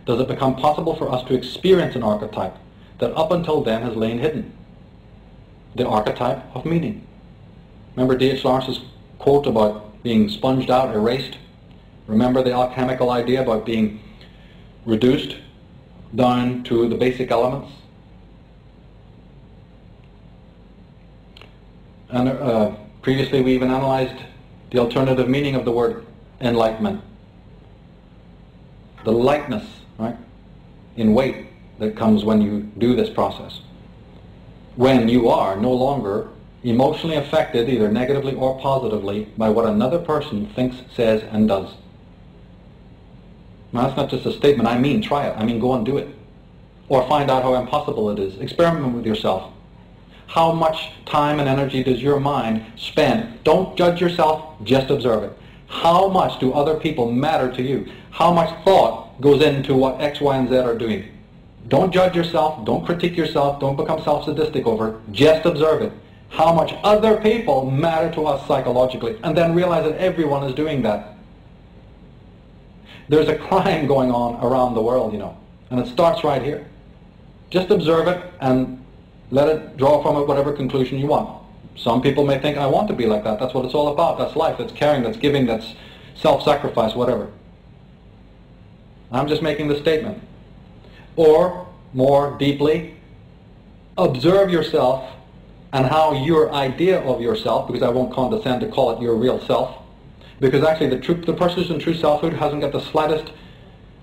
does it become possible for us to experience an archetype that up until then has lain hidden. The archetype of meaning. Remember D.H. Lawrence's quote about being sponged out, erased? Remember the alchemical idea about being reduced down to the basic elements? And previously we even analyzed the alternative meaning of the word enlightenment. The lightness, right, in weight that comes when you do this process. When you are no longer emotionally affected, either negatively or positively, by what another person thinks, says, and does. Now, that's not just a statement. I mean, try it. I mean, go and do it. Or find out how impossible it is. Experiment with yourself. How much time and energy does your mind spend? Don't judge yourself, just observe it. How much do other people matter to you? How much thought goes into what X, Y, and Z are doing? Don't judge yourself, don't critique yourself, don't become self-sadistic over it, just observe it. How much other people matter to us psychologically, and then realize that everyone is doing that. There's a crime going on around the world, you know, and it starts right here. Just observe it and let it draw from it whatever conclusion you want. Some people may think, I want to be like that. That's what it's all about. That's life. That's caring. That's giving. That's self-sacrifice, whatever. I'm just making the statement. Or, more deeply, observe yourself and how your idea of yourself, because I won't condescend to call it your real self, because actually the person who's in true selfhood hasn't got the slightest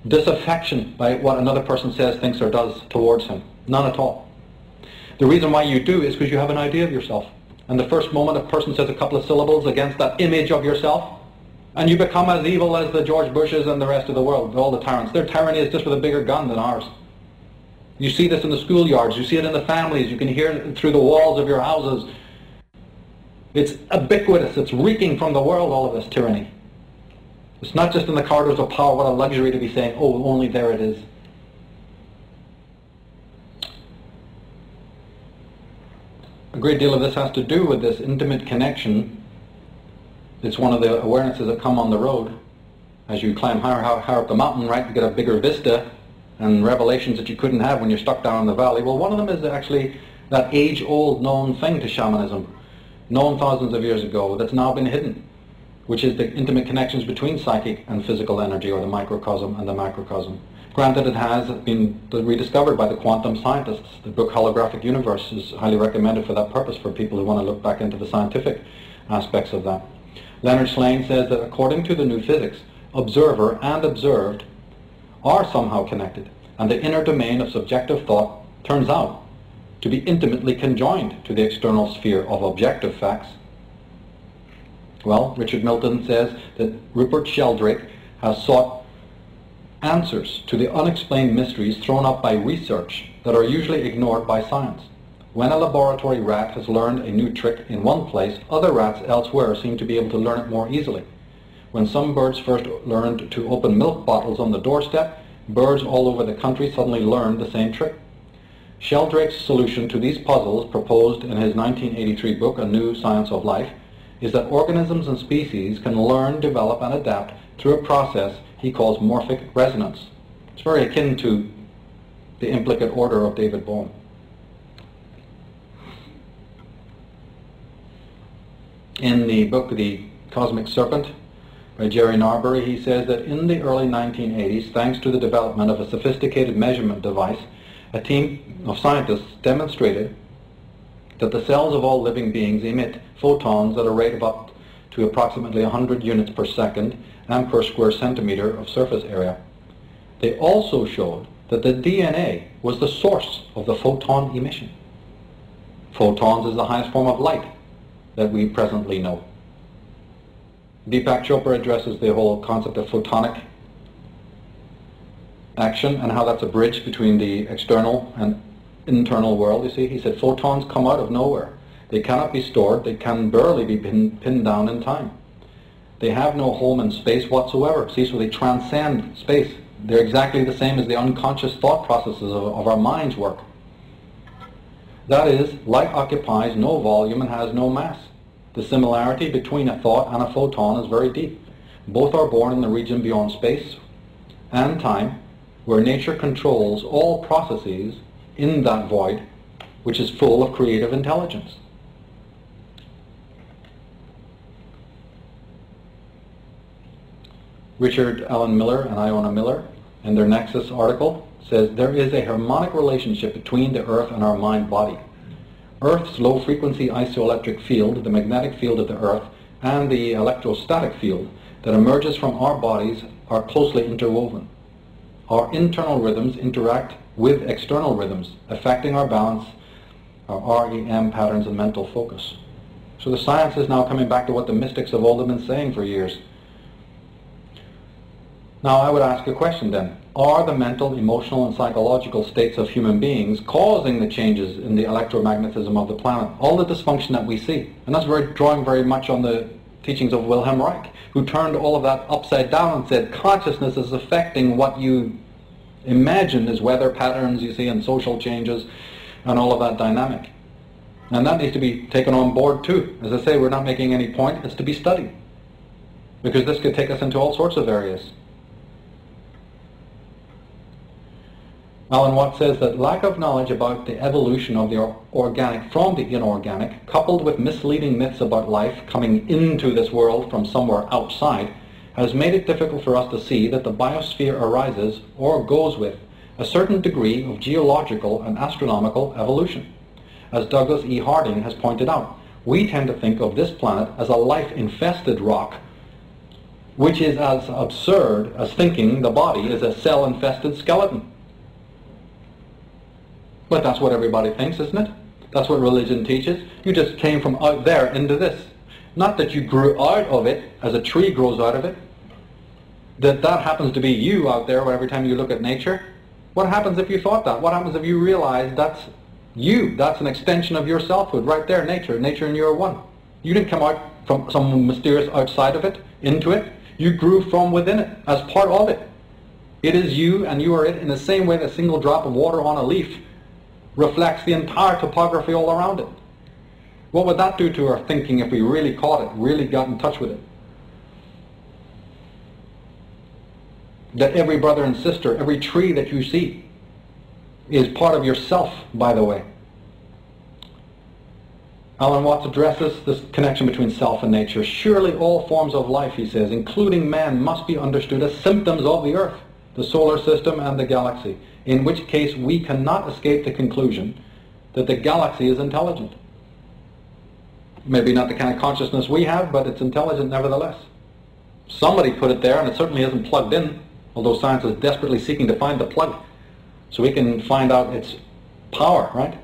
disaffection by what another person says, thinks, or does towards him. None at all. The reason why you do is because you have an idea of yourself. And the first moment a person says a couple of syllables against that image of yourself, and you become as evil as the George Bushes and the rest of the world, all the tyrants. Their tyranny is just with a bigger gun than ours. You see this in the schoolyards, you see it in the families, you can hear it through the walls of your houses. It's ubiquitous, it's reeking from the world, all of this tyranny. It's not just in the corridors of power. What a luxury to be saying, oh, only there it is. A great deal of this has to do with this intimate connection. It's one of the awarenesses that come on the road. As you climb higher up the mountain, right, you get a bigger vista and revelations that you couldn't have when you're stuck down in the valley. Well, one of them is actually that age-old known thing to shamanism, known thousands of years ago, that's now been hidden, which is the intimate connections between psychic and physical energy, or the microcosm and the macrocosm. Granted, it has been rediscovered by the quantum scientists. The book Holographic Universe is highly recommended for that purpose, for people who want to look back into the scientific aspects of that. Leonard Slane says that according to the new physics, observer and observed are somehow connected, and the inner domain of subjective thought turns out to be intimately conjoined to the external sphere of objective facts. Well, Richard Milton says that Rupert Sheldrake has sought answers to the unexplained mysteries thrown up by research that are usually ignored by science. When a laboratory rat has learned a new trick in one place, other rats elsewhere seem to be able to learn it more easily. When some birds first learned to open milk bottles on the doorstep, birds all over the country suddenly learned the same trick. Sheldrake's solution to these puzzles, proposed in his 1983 book, A New Science of Life, is that organisms and species can learn, develop, and adapt through a process he calls morphic resonance. It's very akin to the implicate order of David Bohm. In the book The Cosmic Serpent by Jerry Narbury, he says that in the early 1980s, thanks to the development of a sophisticated measurement device, a team of scientists demonstrated that the cells of all living beings emit photons at a rate of up to approximately 100 units per second and per square centimeter of surface area. They also showed that the DNA was the source of the photon emission. Photons is the highest form of light that we presently know. Deepak Chopra addresses the whole concept of photonic action and how that's a bridge between the external and internal world. You see, he said photons come out of nowhere. They cannot be stored. They can barely be pinned down in time. They have no home in space whatsoever. See, so they transcend space. They're exactly the same as the unconscious thought processes of our minds work. That is, light occupies no volume and has no mass. The similarity between a thought and a photon is very deep. Both are born in the region beyond space and time, where nature controls all processes in that void, which is full of creative intelligence. Richard Allen Miller and Iona Miller, in their Nexus article, says there is a harmonic relationship between the Earth and our mind-body. Earth's low-frequency isoelectric field, the magnetic field of the Earth, and the electrostatic field that emerges from our bodies are closely interwoven. Our internal rhythms interact with external rhythms, affecting our balance, our REM patterns and mental focus. So the science is now coming back to what the mystics have all been saying for years. Now I would ask a question then. Are the mental, emotional and psychological states of human beings causing the changes in the electromagnetism of the planet? All the dysfunction that we see. And that's drawing very much on the teachings of Wilhelm Reich, who turned all of that upside down and said consciousness is affecting what you imagine as weather patterns you see and social changes and all of that dynamic. And that needs to be taken on board too. As I say, we're not making any point. It's to be studied. Because this could take us into all sorts of areas. Alan Watts says that lack of knowledge about the evolution of the organic from the inorganic, coupled with misleading myths about life coming into this world from somewhere outside, has made it difficult for us to see that the biosphere arises, or goes with, a certain degree of geological and astronomical evolution. As Douglas E. Harding has pointed out, we tend to think of this planet as a life-infested rock, which is as absurd as thinking the body is a cell-infested skeleton. But that's what everybody thinks, isn't it? That's what religion teaches. You just came from out there into this. Not that you grew out of it, as a tree grows out of it. That happens to be you out there every time you look at nature. What happens if you thought that? What happens if you realize that's you? That's an extension of your selfhood right there, nature. Nature and you are one. You didn't come out from some mysterious outside of it, into it. You grew from within it, as part of it. It is you and you are it in the same way that a single drop of water on a leaf reflects the entire topography all around it. What would that do to our thinking if we really caught it, really got in touch with it? That every brother and sister, every tree that you see is part of yourself, by the way. Alan Watts addresses this connection between self and nature. Surely all forms of life, he says, including man, must be understood as symptoms of the Earth, the solar system and the galaxy, in which case we cannot escape the conclusion that the galaxy is intelligent. Maybe not the kind of consciousness we have, but it's intelligent nevertheless. Somebody put it there, and it certainly isn't plugged in, although science is desperately seeking to find the plug so we can find out its power, right?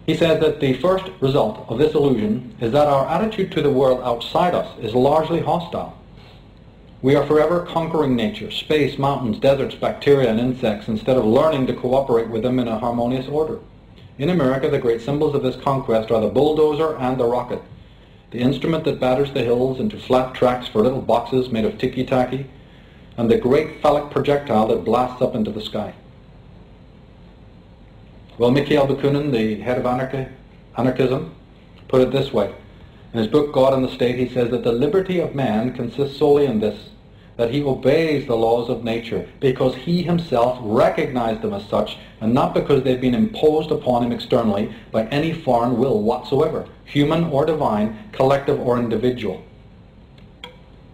He says that the first result of this illusion is that our attitude to the world outside us is largely hostile. We are forever conquering nature, space, mountains, deserts, bacteria, and insects, instead of learning to cooperate with them in a harmonious order. In America, the great symbols of this conquest are the bulldozer and the rocket, the instrument that batters the hills into flat tracks for little boxes made of ticky-tacky, and the great phallic projectile that blasts up into the sky. Well, Mikhail Bakunin, the head of anarchism, put it this way. In his book, God and the State, he says that the liberty of man consists solely in this, that he obeys the laws of nature because he himself recognized them as such, and not because they've been imposed upon him externally by any foreign will whatsoever, human or divine, collective or individual.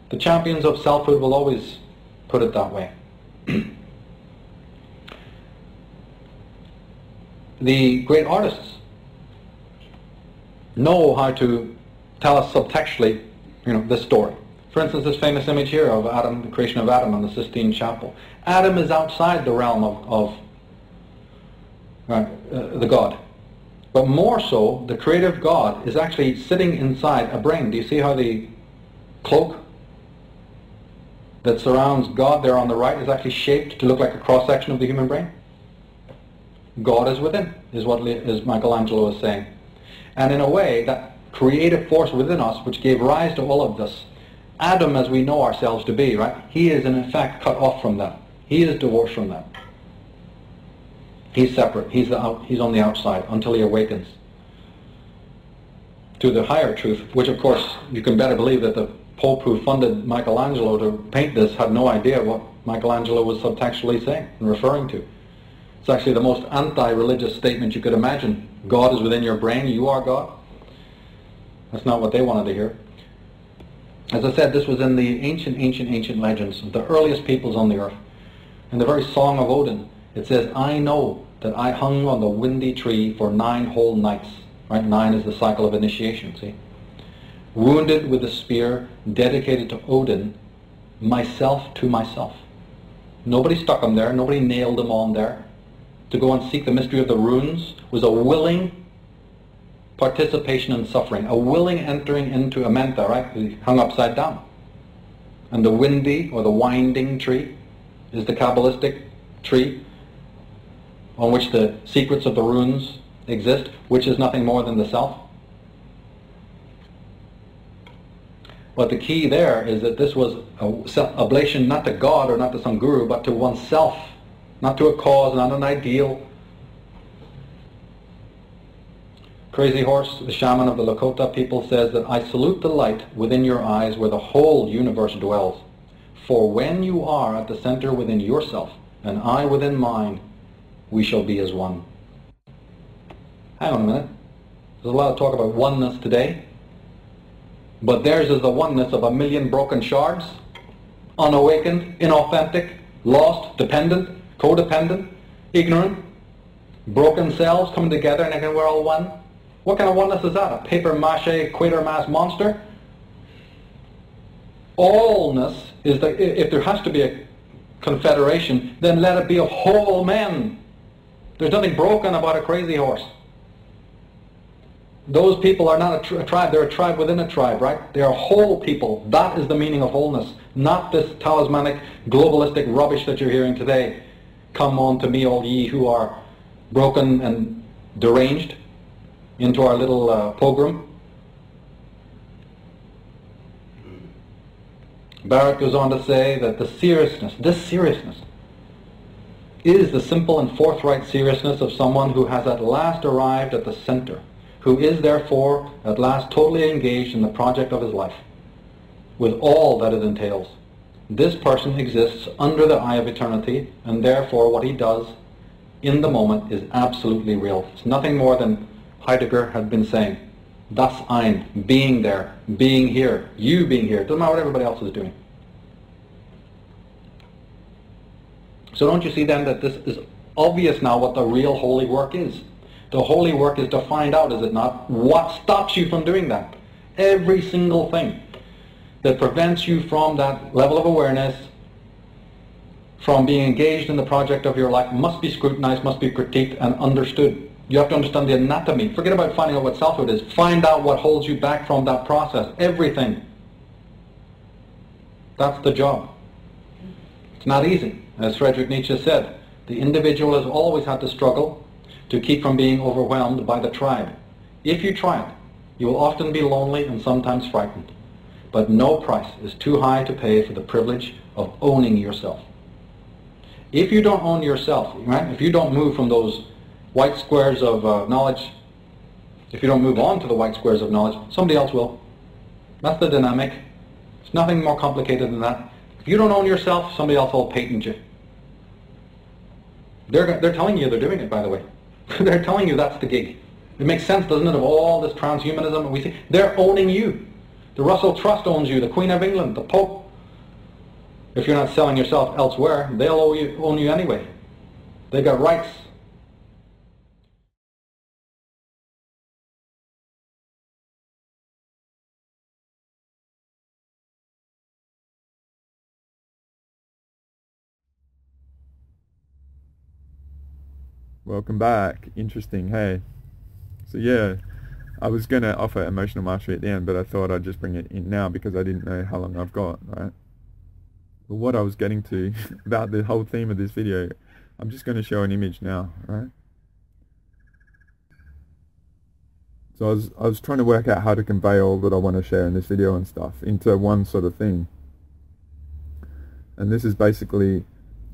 The champions of selfhood will always put it that way. The great artists know how to tell us subtextually, this story. For instance, this famous image here of Adam, the creation of Adam in the Sistine Chapel. Adam is outside the realm of the God. But more so, the creative God is actually sitting inside a brain. Do you see how the cloak that surrounds God there on the right is actually shaped to look like a cross-section of the human brain? God is within, is what Michelangelo is saying. And in a way, that creative force within us, which gave rise to all of this, Adam, as we know ourselves to be, right? He is in fact cut off from that. He is divorced from that. He's separate. He's on the outside until he awakens. to the higher truth, which of course you can better believe that the Pope who funded Michelangelo to paint this had no idea what Michelangelo was subtextually saying and referring to. It's actually the most anti-religious statement you could imagine. God is within your brain, you are God. That's not what they wanted to hear. As I said, this was in the ancient legends of the earliest peoples on the earth. In the very Song of Odin, it says, I know that I hung on the windy tree for 9 whole nights. Right? 9 is the cycle of initiation, see? Wounded with a spear, dedicated to Odin, myself to myself. Nobody stuck him there, nobody nailed him on there. To go and seek the mystery of the runes was a willing participation in suffering, a willing entering into a menta, right? He hung upside down. And the windy or the winding tree is the Kabbalistic tree on which the secrets of the runes exist, which is nothing more than the self. But the key there is that this was an oblation not to God or not to some guru, but to oneself, not to a cause, not an ideal. Crazy Horse, the shaman of the Lakota people, says that I salute the light within your eyes where the whole universe dwells. For when you are at the center within yourself, and I within mine, we shall be as one. Hang on a minute. There's a lot of talk about oneness today. But theirs is the oneness of a million broken shards, unawakened, inauthentic, lost, dependent, codependent, ignorant, broken cells coming together and again we're all one. What kind of oneness is that? A paper-mache, Quatermass monster? Allness is that if there has to be a confederation, then let it be of whole men. There's nothing broken about a crazy horse. Those people are not a tribe, they're a tribe within a tribe, right? They are whole people. That is the meaning of wholeness, not this talismanic, globalistic rubbish that you're hearing today. Come on to me, all ye who are broken and deranged, into our little program. Barrett goes on to say that this seriousness, is the simple and forthright seriousness of someone who has at last arrived at the center, who is therefore at last totally engaged in the project of his life, with all that it entails. This person exists under the eye of eternity, and therefore what he does in the moment is absolutely real. It's nothing more than Heidegger had been saying, das Ein, being there, being here, you being here. Doesn't matter what everybody else is doing. So don't you see then that this is obvious now what the real holy work is? The holy work is to find out, is it not, what stops you from doing that? Every single thing that prevents you from that level of awareness, from being engaged in the project of your life, must be scrutinized, must be critiqued and understood. You have to understand the anatomy. Forget about finding out what selfhood is. Find out what holds you back from that process. Everything. That's the job. It's not easy. As Friedrich Nietzsche said, the individual has always had to struggle to keep from being overwhelmed by the tribe. If you try it, you will often be lonely and sometimes frightened. But no price is too high to pay for the privilege of owning yourself. If you don't own yourself, right? If you don't move from those white squares of knowledge, if you don't move on to the white squares of knowledge, somebody else will. That's the dynamic. It's nothing more complicated than that. If you don't own yourself, somebody else will patent you. They're telling you they're doing it, by the way. They're telling you that's the gig. It makes sense, doesn't it, of all this transhumanism that we see? They're owning you. The Russell Trust owns you, the Queen of England, the Pope. If you're not selling yourself elsewhere, they'll own you anyway. They've got rights. Welcome back. Interesting, hey. So yeah, I was going to offer emotional mastery at the end, but I thought I'd just bring it in now because I didn't know how long I've got, right? But what I was getting to about the whole theme of this video, I'm just going to show an image now, right? So I was trying to work out how to convey all that I want to share in this video and stuff into one sort of thing. And this is basically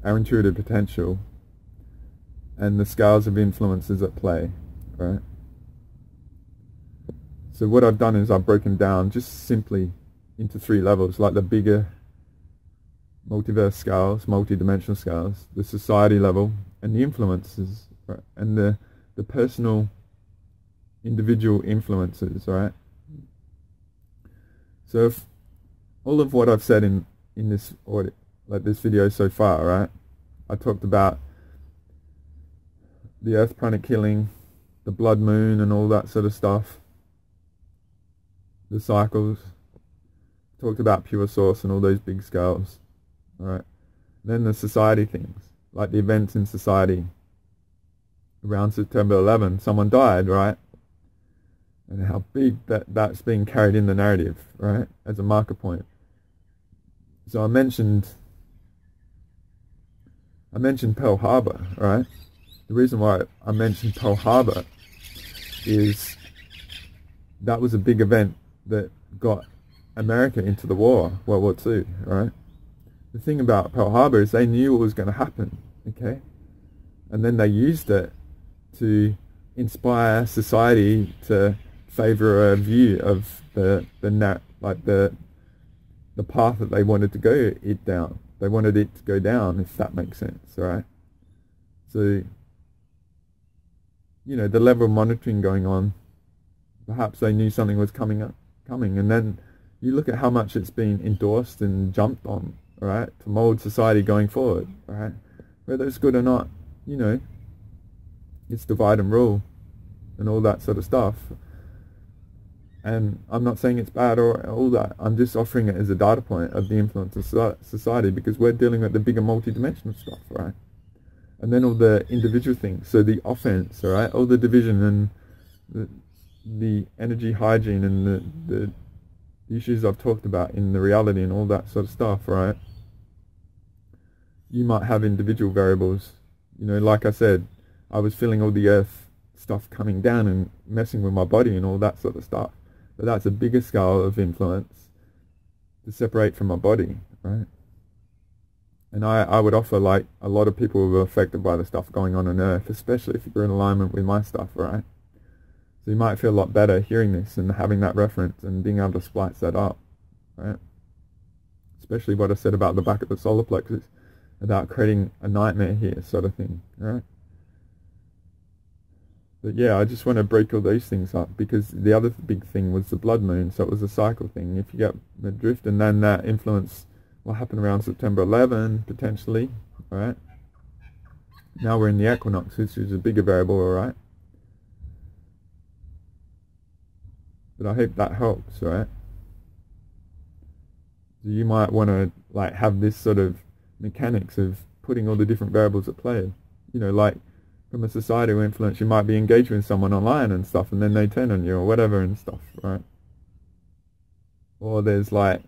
our intuitive potential and the scales of influences at play, right? So what I've done is I've broken down just simply into 3 levels, like the bigger multiverse scales, multi-dimensional scales, the society level, and the influences, right? And the personal individual influences, right? So if all of what I've said in this audit, like this video so far, right? I talked about the earth planet killing, the blood moon and all that sort of stuff, the cycles, talked about pure source and all those big scales, right? Then the society things, like the events in society. Around September 11, someone died, right? And how big that's being carried in the narrative, right? As a marker point. So I mentioned Pearl Harbor, right? The reason why I mentioned Pearl Harbor is that was a big event that got America into the war, World War II, right? The thing about Pearl Harbor is they knew what was going to happen, okay? And then they used it to inspire society to favor a view of the path that they wanted to go down. They wanted it to go down, if that makes sense, right? So, you know, the level of monitoring going on, perhaps they knew something was coming, and then you look at how much it's been endorsed and jumped on, right, to mold society going forward, right? Whether it's good or not, you know, it's divide and rule and all that sort of stuff. And I'm not saying it's bad or all that. I'm just offering it as a data point of the influence of society, because we're dealing with the bigger multidimensional stuff, right? And then all the individual things. So the offense, all right, all the division and the energy hygiene and the issues I've talked about in the reality and all that sort of stuff, right? You might have individual variables. You know, like I said, I was feeling all the earth stuff coming down and messing with my body and all that sort of stuff. But that's a bigger scale of influence to separate from my body, right? And I would offer, like, a lot of people who are affected by the stuff going on Earth, especially if you're in alignment with my stuff, right? So you might feel a lot better hearing this and having that reference and being able to splice that up, right? Especially what I said about the back of the solar plexus, about creating a nightmare here sort of thing, right? But yeah, I just want to break all those things up, because the other big thing was the blood moon, so it was a cycle thing. If you get the drift, and then that influence will happen around September 11, potentially, right? Now we're in the equinox, which is a bigger variable, alright? But I hope that helps, right? So you might want to, like, have this sort of mechanics of putting all the different variables at play. You know, like, from a societal influence, you might be engaged with someone online and stuff, and then they turn on you or whatever and stuff, right? Or there's, like,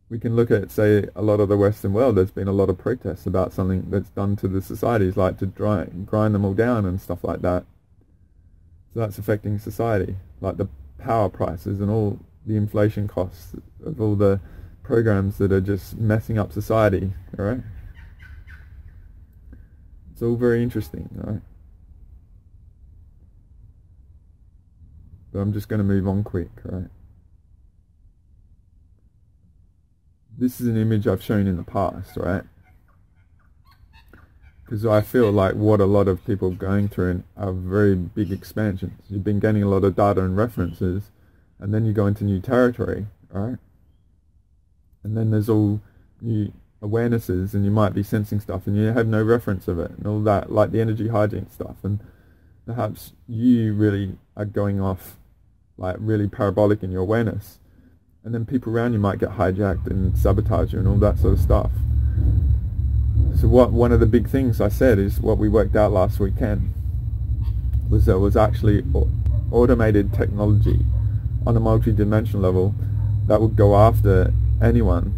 we can look at, say, a lot of the Western world, there's been a lot of protests about something that's done to the societies, like to grind them all down and stuff like that. So that's affecting society, like the power prices and all the inflation costs of all the programs that are just messing up society, alright? It's all very interesting, right? But I'm just going to move on quick, right? This is an image I've shown in the past, right? Because I feel like what a lot of people are going through are very big expansions. You've been getting a lot of data and references, and then you go into new territory, right? And then there's all new awarenesses, and you might be sensing stuff and you have no reference of it and all that, like the energy hygiene stuff, and perhaps you really are going off, like, really parabolic in your awareness, and then people around you might get hijacked and sabotage you and all that sort of stuff. So one of the big things I said is what we worked out last weekend was there was actually automated technology on a multi-dimensional level that would go after anyone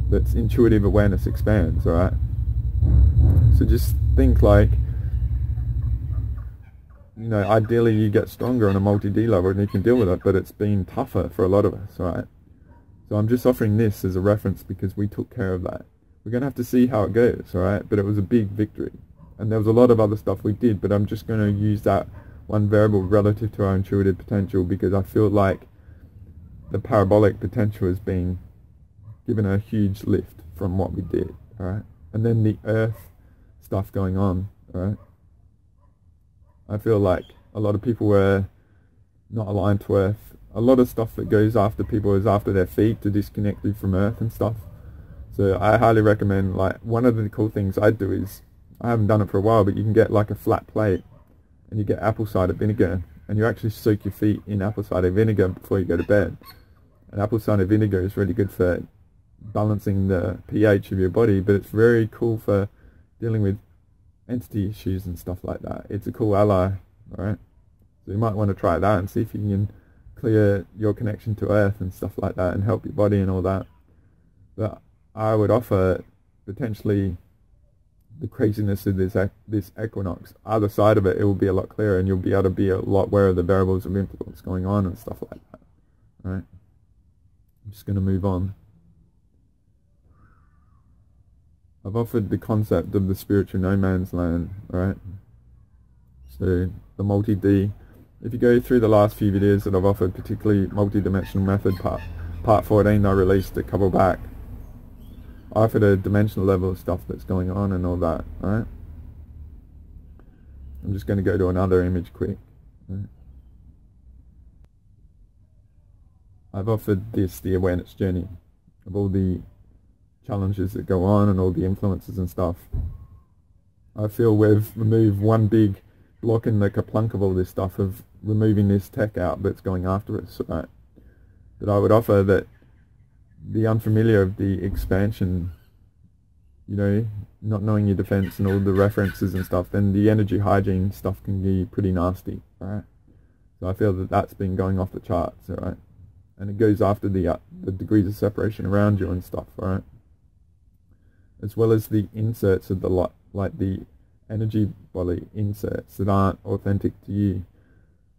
that's intuitive awareness expands, alright? So just think, like, you know, ideally you get stronger on a multi-D level and you can deal with it, but it's been tougher for a lot of us, alright? So I'm just offering this as a reference because we took care of that. We're going to have to see how it goes, alright? But it was a big victory. And there was a lot of other stuff we did, but I'm just going to use that one variable relative to our intuitive potential, because I feel like the parabolic potential is being given a huge lift from what we did, alright? And then the earth stuff going on, alright? I feel like a lot of people were not aligned to earth. A lot of stuff that goes after people is after their feet, to disconnect you from earth and stuff. So I highly recommend, like, one of the cool things I do is, I haven't done it for a while, but you can get like a flat plate and you get apple cider vinegar, and you actually soak your feet in apple cider vinegar before you go to bed. And apple cider vinegar is really good for balancing the pH of your body, but it's very cool for dealing with entity issues and stuff like that. It's a cool ally, alright? So you might want to try that and see if you can clear your connection to earth and stuff like that and help your body and all that. But I would offer potentially the craziness of this equinox. Other side of it, it will be a lot clearer, and you'll be able to be a lot aware of the variables of influence going on and stuff like that. Alright? I'm just going to move on. I've offered the concept of the spiritual no man's land, right? So the multi-D. If you go through the last few videos that I've offered, particularly multi-dimensional method part 14 I released a couple back, I offered a dimensional level of stuff that's going on and all that, right? I'm just going to go to another image quick. Right? I've offered this, the awareness journey of all the challenges that go on and all the influences and stuff. I feel we've removed one big block in the kaplunk of all this stuff, of removing this tech out that's going after us, right? That I would offer that the unfamiliar of the expansion, you know, not knowing your defense and all the references and stuff, then the energy hygiene stuff can be pretty nasty, right? So I feel that that's been going off the charts, right? And it goes after the degrees of separation around you and stuff, right? As well as the inserts of the like the energy body inserts that aren't authentic to you,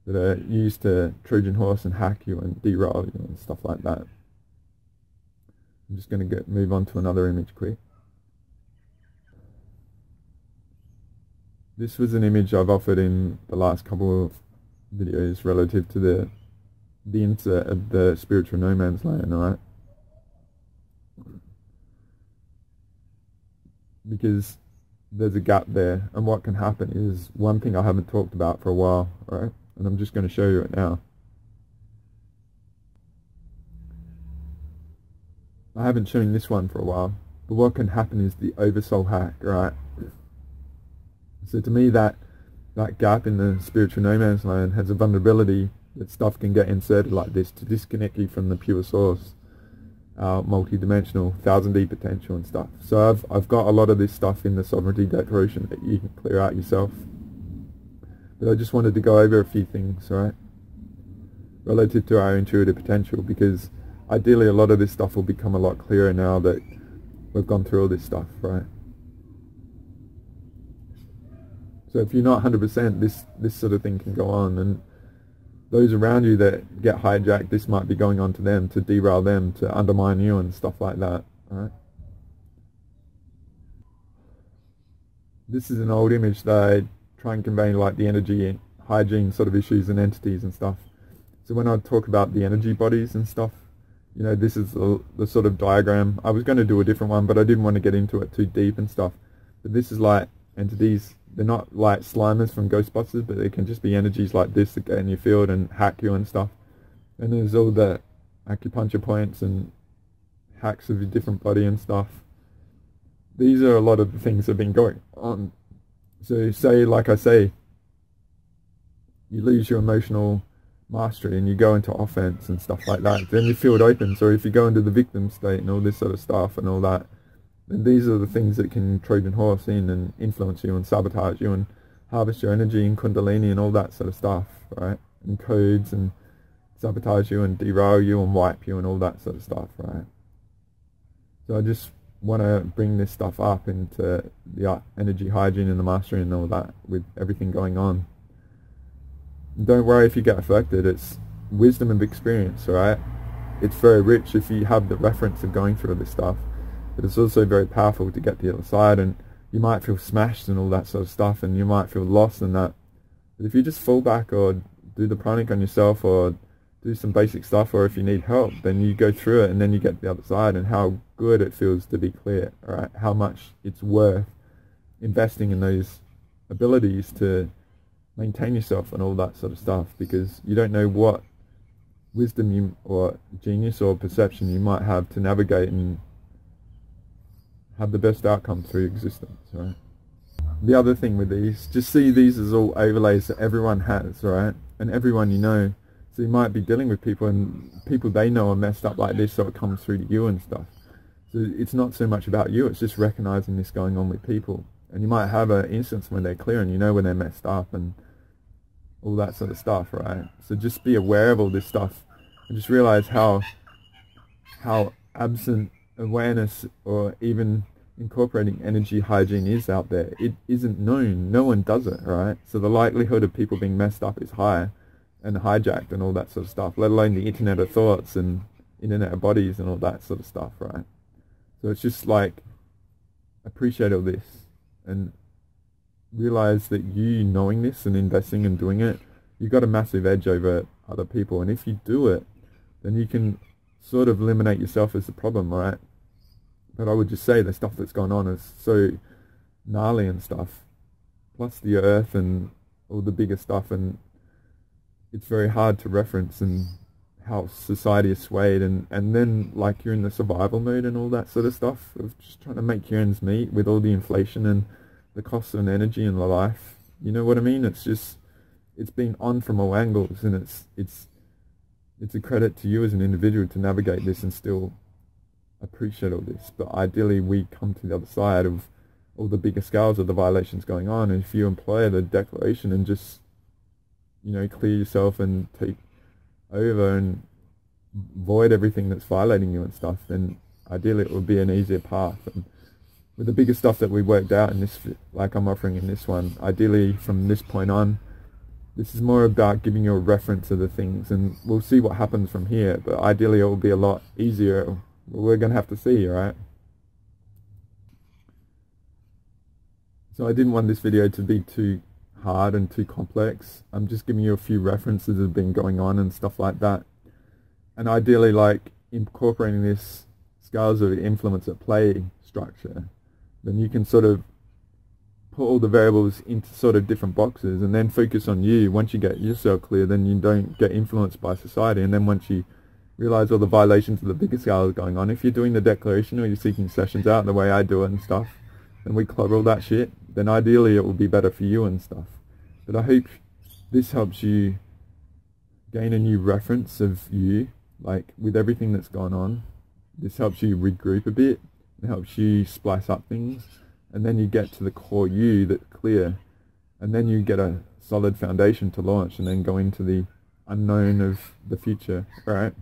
that are used to Trojan horse and hack you and derail you and stuff like that. I'm just going to move on to another image quick. This was an image I've offered in the last couple of videos relative to the insert of the spiritual no man's land, alright? Because there's a gap there, and what can happen is one thing I haven't talked about for a while, right? And I'm just going to show you it now. I haven't shown this one for a while, but what can happen is the oversoul hack, right? So to me, that gap in the spiritual no man's land has a vulnerability that stuff can get inserted like this to disconnect you from the pure source. Multi-dimensional 1000D potential and stuff. So I've got a lot of this stuff in the sovereignty declaration that you can clear out yourself. But I just wanted to go over a few things, right, relative to our intuitive potential, because ideally a lot of this stuff will become a lot clearer now that we've gone through all this stuff, right? So if you're not 100%, this sort of thing can go on, and those around you that get hijacked, this might be going on to them to derail them, to undermine you and stuff like that, right? This is an old image that I try and convey like the energy hygiene sort of issues and entities and stuff. So when I talk about the energy bodies and stuff, you know, this is the sort of diagram. I was going to do a different one, but I didn't want to get into it too deep and stuff. But this is like entities. They're not like Slimers from Ghostbusters, but they can just be energies like this that get in your field and hack you and stuff. And there's all the acupuncture points and hacks of your different body and stuff. These are a lot of the things that have been going on. So say, like I say, you lose your emotional mastery and you go into offense and stuff like that, then your field opens. Or if you go into the victim state and all this sort of stuff and all that, then these are the things that can Trojan horse in and influence you and sabotage you and harvest your energy and kundalini and all that sort of stuff, right? And codes and sabotage you and derail you and wipe you and all that sort of stuff, right? So I just want to bring this stuff up into the energy hygiene and the mastery and all that with everything going on. Don't worry if you get affected. It's wisdom and experience, right? It's very rich if you have the reference of going through this stuff. But it's also very powerful to get to the other side, and you might feel smashed and all that sort of stuff, and you might feel lost in that. But if you just fall back or do the pranic on yourself or do some basic stuff, or if you need help, then you go through it and then you get to the other side, and how good it feels to be clear, right? How much it's worth investing in those abilities to maintain yourself and all that sort of stuff, because you don't know what wisdom you or genius or perception you might have to navigate and have the best outcome through existence, right? The other thing with these, just see these as all overlays that everyone has, right? And everyone you know. So you might be dealing with people, and people they know are messed up like this, so it comes through to you and stuff. So it's not so much about you, it's just recognizing this going on with people. And you might have an instance when they're clear and you know when they're messed up and all that sort of stuff, right? So just be aware of all this stuff and just realize how absent awareness or even incorporating energy hygiene is out there. It isn't known. No one does it, right? So the likelihood of people being messed up is high and hijacked and all that sort of stuff, let alone the internet of thoughts and internet of bodies and all that sort of stuff, right? So it's just like, appreciate all this and realize that you knowing this and investing and doing it, you've got a massive edge over other people. And if you do it, then you can sort of eliminate yourself as the problem, right? But I would just say the stuff that's gone on is so gnarly and stuff, plus the earth and all the bigger stuff, and it's very hard to reference and how society is swayed, and then like you're in the survival mode and all that sort of stuff of just trying to make your ends meet with all the inflation and the costs of energy in the life. You know what I mean? It's just, it's been on from all angles, and it's a credit to you as an individual to navigate this and still appreciate all this. But ideally we come to the other side of all the bigger scales of the violations going on, and if you employ the declaration and just, you know, clear yourself and take over and void everything that's violating you and stuff, then ideally it would be an easier path. And with the bigger stuff that we worked out in this, like I'm offering in this one, ideally from this point on, this is more about giving you a reference of the things, and we'll see what happens from here, but ideally it will be a lot easier. We're going to have to see, right? So I didn't want this video to be too hard and too complex. I'm just giving you a few references that have been going on and stuff like that, and ideally like incorporating this scales of influence at play structure, then you can sort of put all the variables into sort of different boxes and then focus on you. Once you get yourself clear, then you don't get influenced by society, and then once you realize all the violations of the bigger scale going on, if you're doing the declaration or you're seeking sessions out the way I do it and stuff, and we clobber all that shit, then ideally it will be better for you and stuff. But I hope this helps you gain a new reference of you, like with everything that's gone on. This helps you regroup a bit, it helps you splice up things, and then you get to the core you that's clear, and then you get a solid foundation to launch and then go into the unknown of the future, right?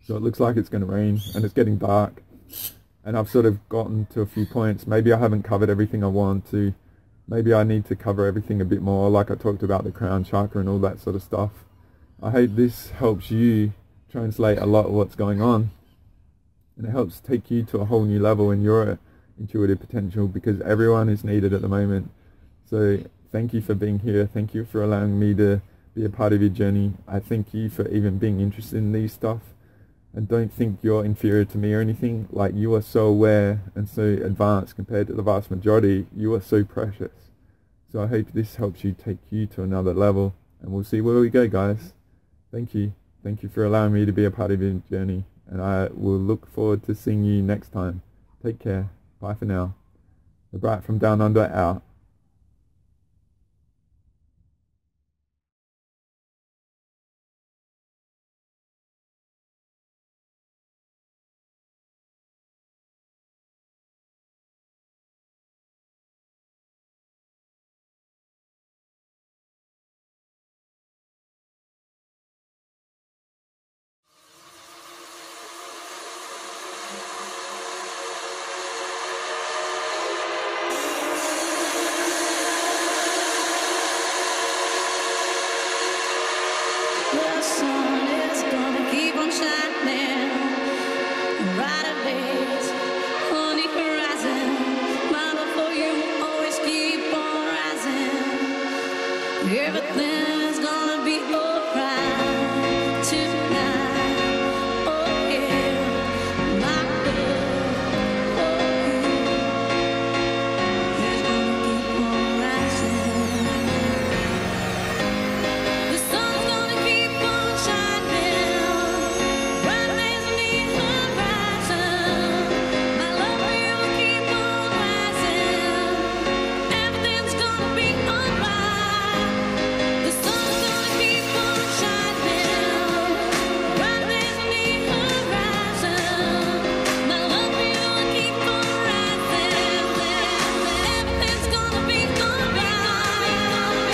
So it looks like it's going to rain and it's getting dark, and I've sort of gotten to a few points. Maybe I haven't covered everything I want to. Maybe I need to cover everything a bit more, like I talked about the crown chakra and all that sort of stuff. I hope this helps you translate a lot of what's going on, and it helps take you to a whole new level in your intuitive potential, because everyone is needed at the moment. So thank you for being here. Thank you for allowing me to be a part of your journey. I thank you for even being interested in these stuff. And don't think you're inferior to me or anything. Like, you are so aware and so advanced compared to the vast majority. You are so precious. So I hope this helps you take you to another level, and we'll see where we go, guys. Thank you. Thank you for allowing me to be a part of your journey, and I will look forward to seeing you next time. Take care. Bye for now. The Brat from Down Under out. Everything's gonna be alright tonight. Oh yeah, my love. Oh yeah, he's gonna keep on rising. The sun's gonna keep on shining. Bright days on the horizon. My love will keep on rising. Everything's gonna be alright. The sun's gonna keep on shining. Bright days on the horizon. My love will keep on rising. Everything's gonna be alright.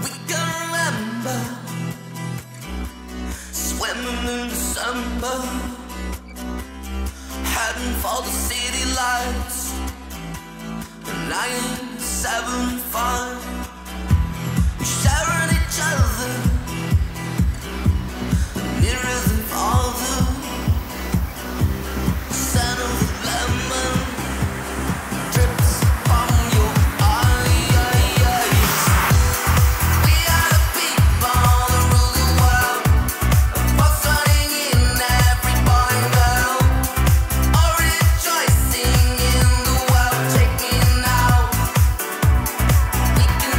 We can remember swimming in December, heading for the city lights. 975, sharing each other, nearer than farther. Scent of the lemon drips from your eyes. We are the people that rule the world, pulsating in every boy and girl, all rejoicing in the world taking out. We can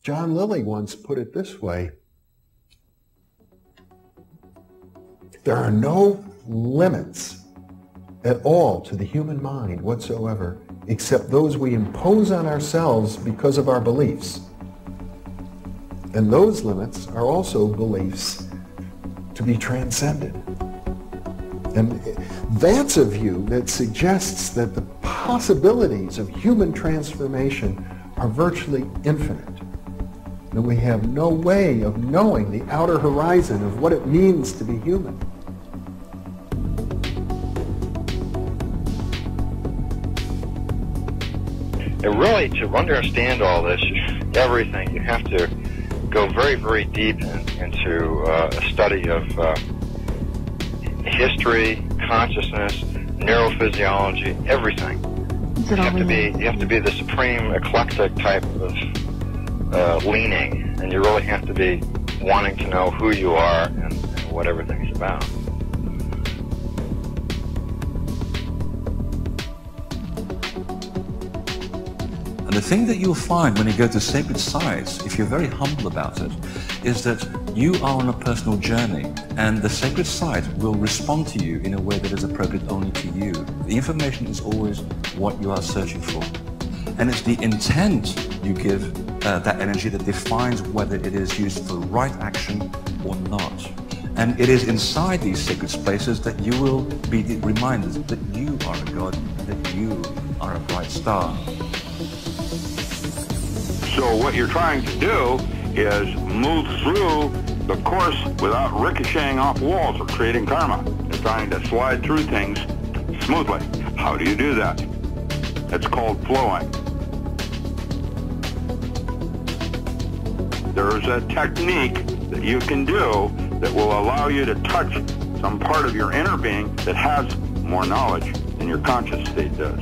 John Lilly once put it this way: there are no limits at all to the human mind whatsoever, except those we impose on ourselves because of our beliefs. And those limits are also beliefs to be transcended. And that's a view that suggests that the possibilities of human transformation are virtually infinite. And we have no way of knowing the outer horizon of what it means to be human. And really, to understand all this, everything, you have to go very, very deep into a study of history, consciousness, neurophysiology, everything. You have to be the supreme eclectic type of leaning, and you really have to be wanting to know who you are and what everything's about. And the thing that you'll find when you go to sacred sites, if you're very humble about it, is that you are on a personal journey, and the sacred site will respond to you in a way that is appropriate only to you. The information is always what you are searching for. And it's the intent you give that energy that defines whether it is used for right action or not. And it is inside these sacred spaces that you will be reminded that you are a god, that you are a bright star. So what you're trying to do is move through the course without ricocheting off walls or creating karma. You're trying to slide through things smoothly. How do you do that? It's called flowing. There's a technique that you can do that will allow you to touch some part of your inner being that has more knowledge than your conscious state does.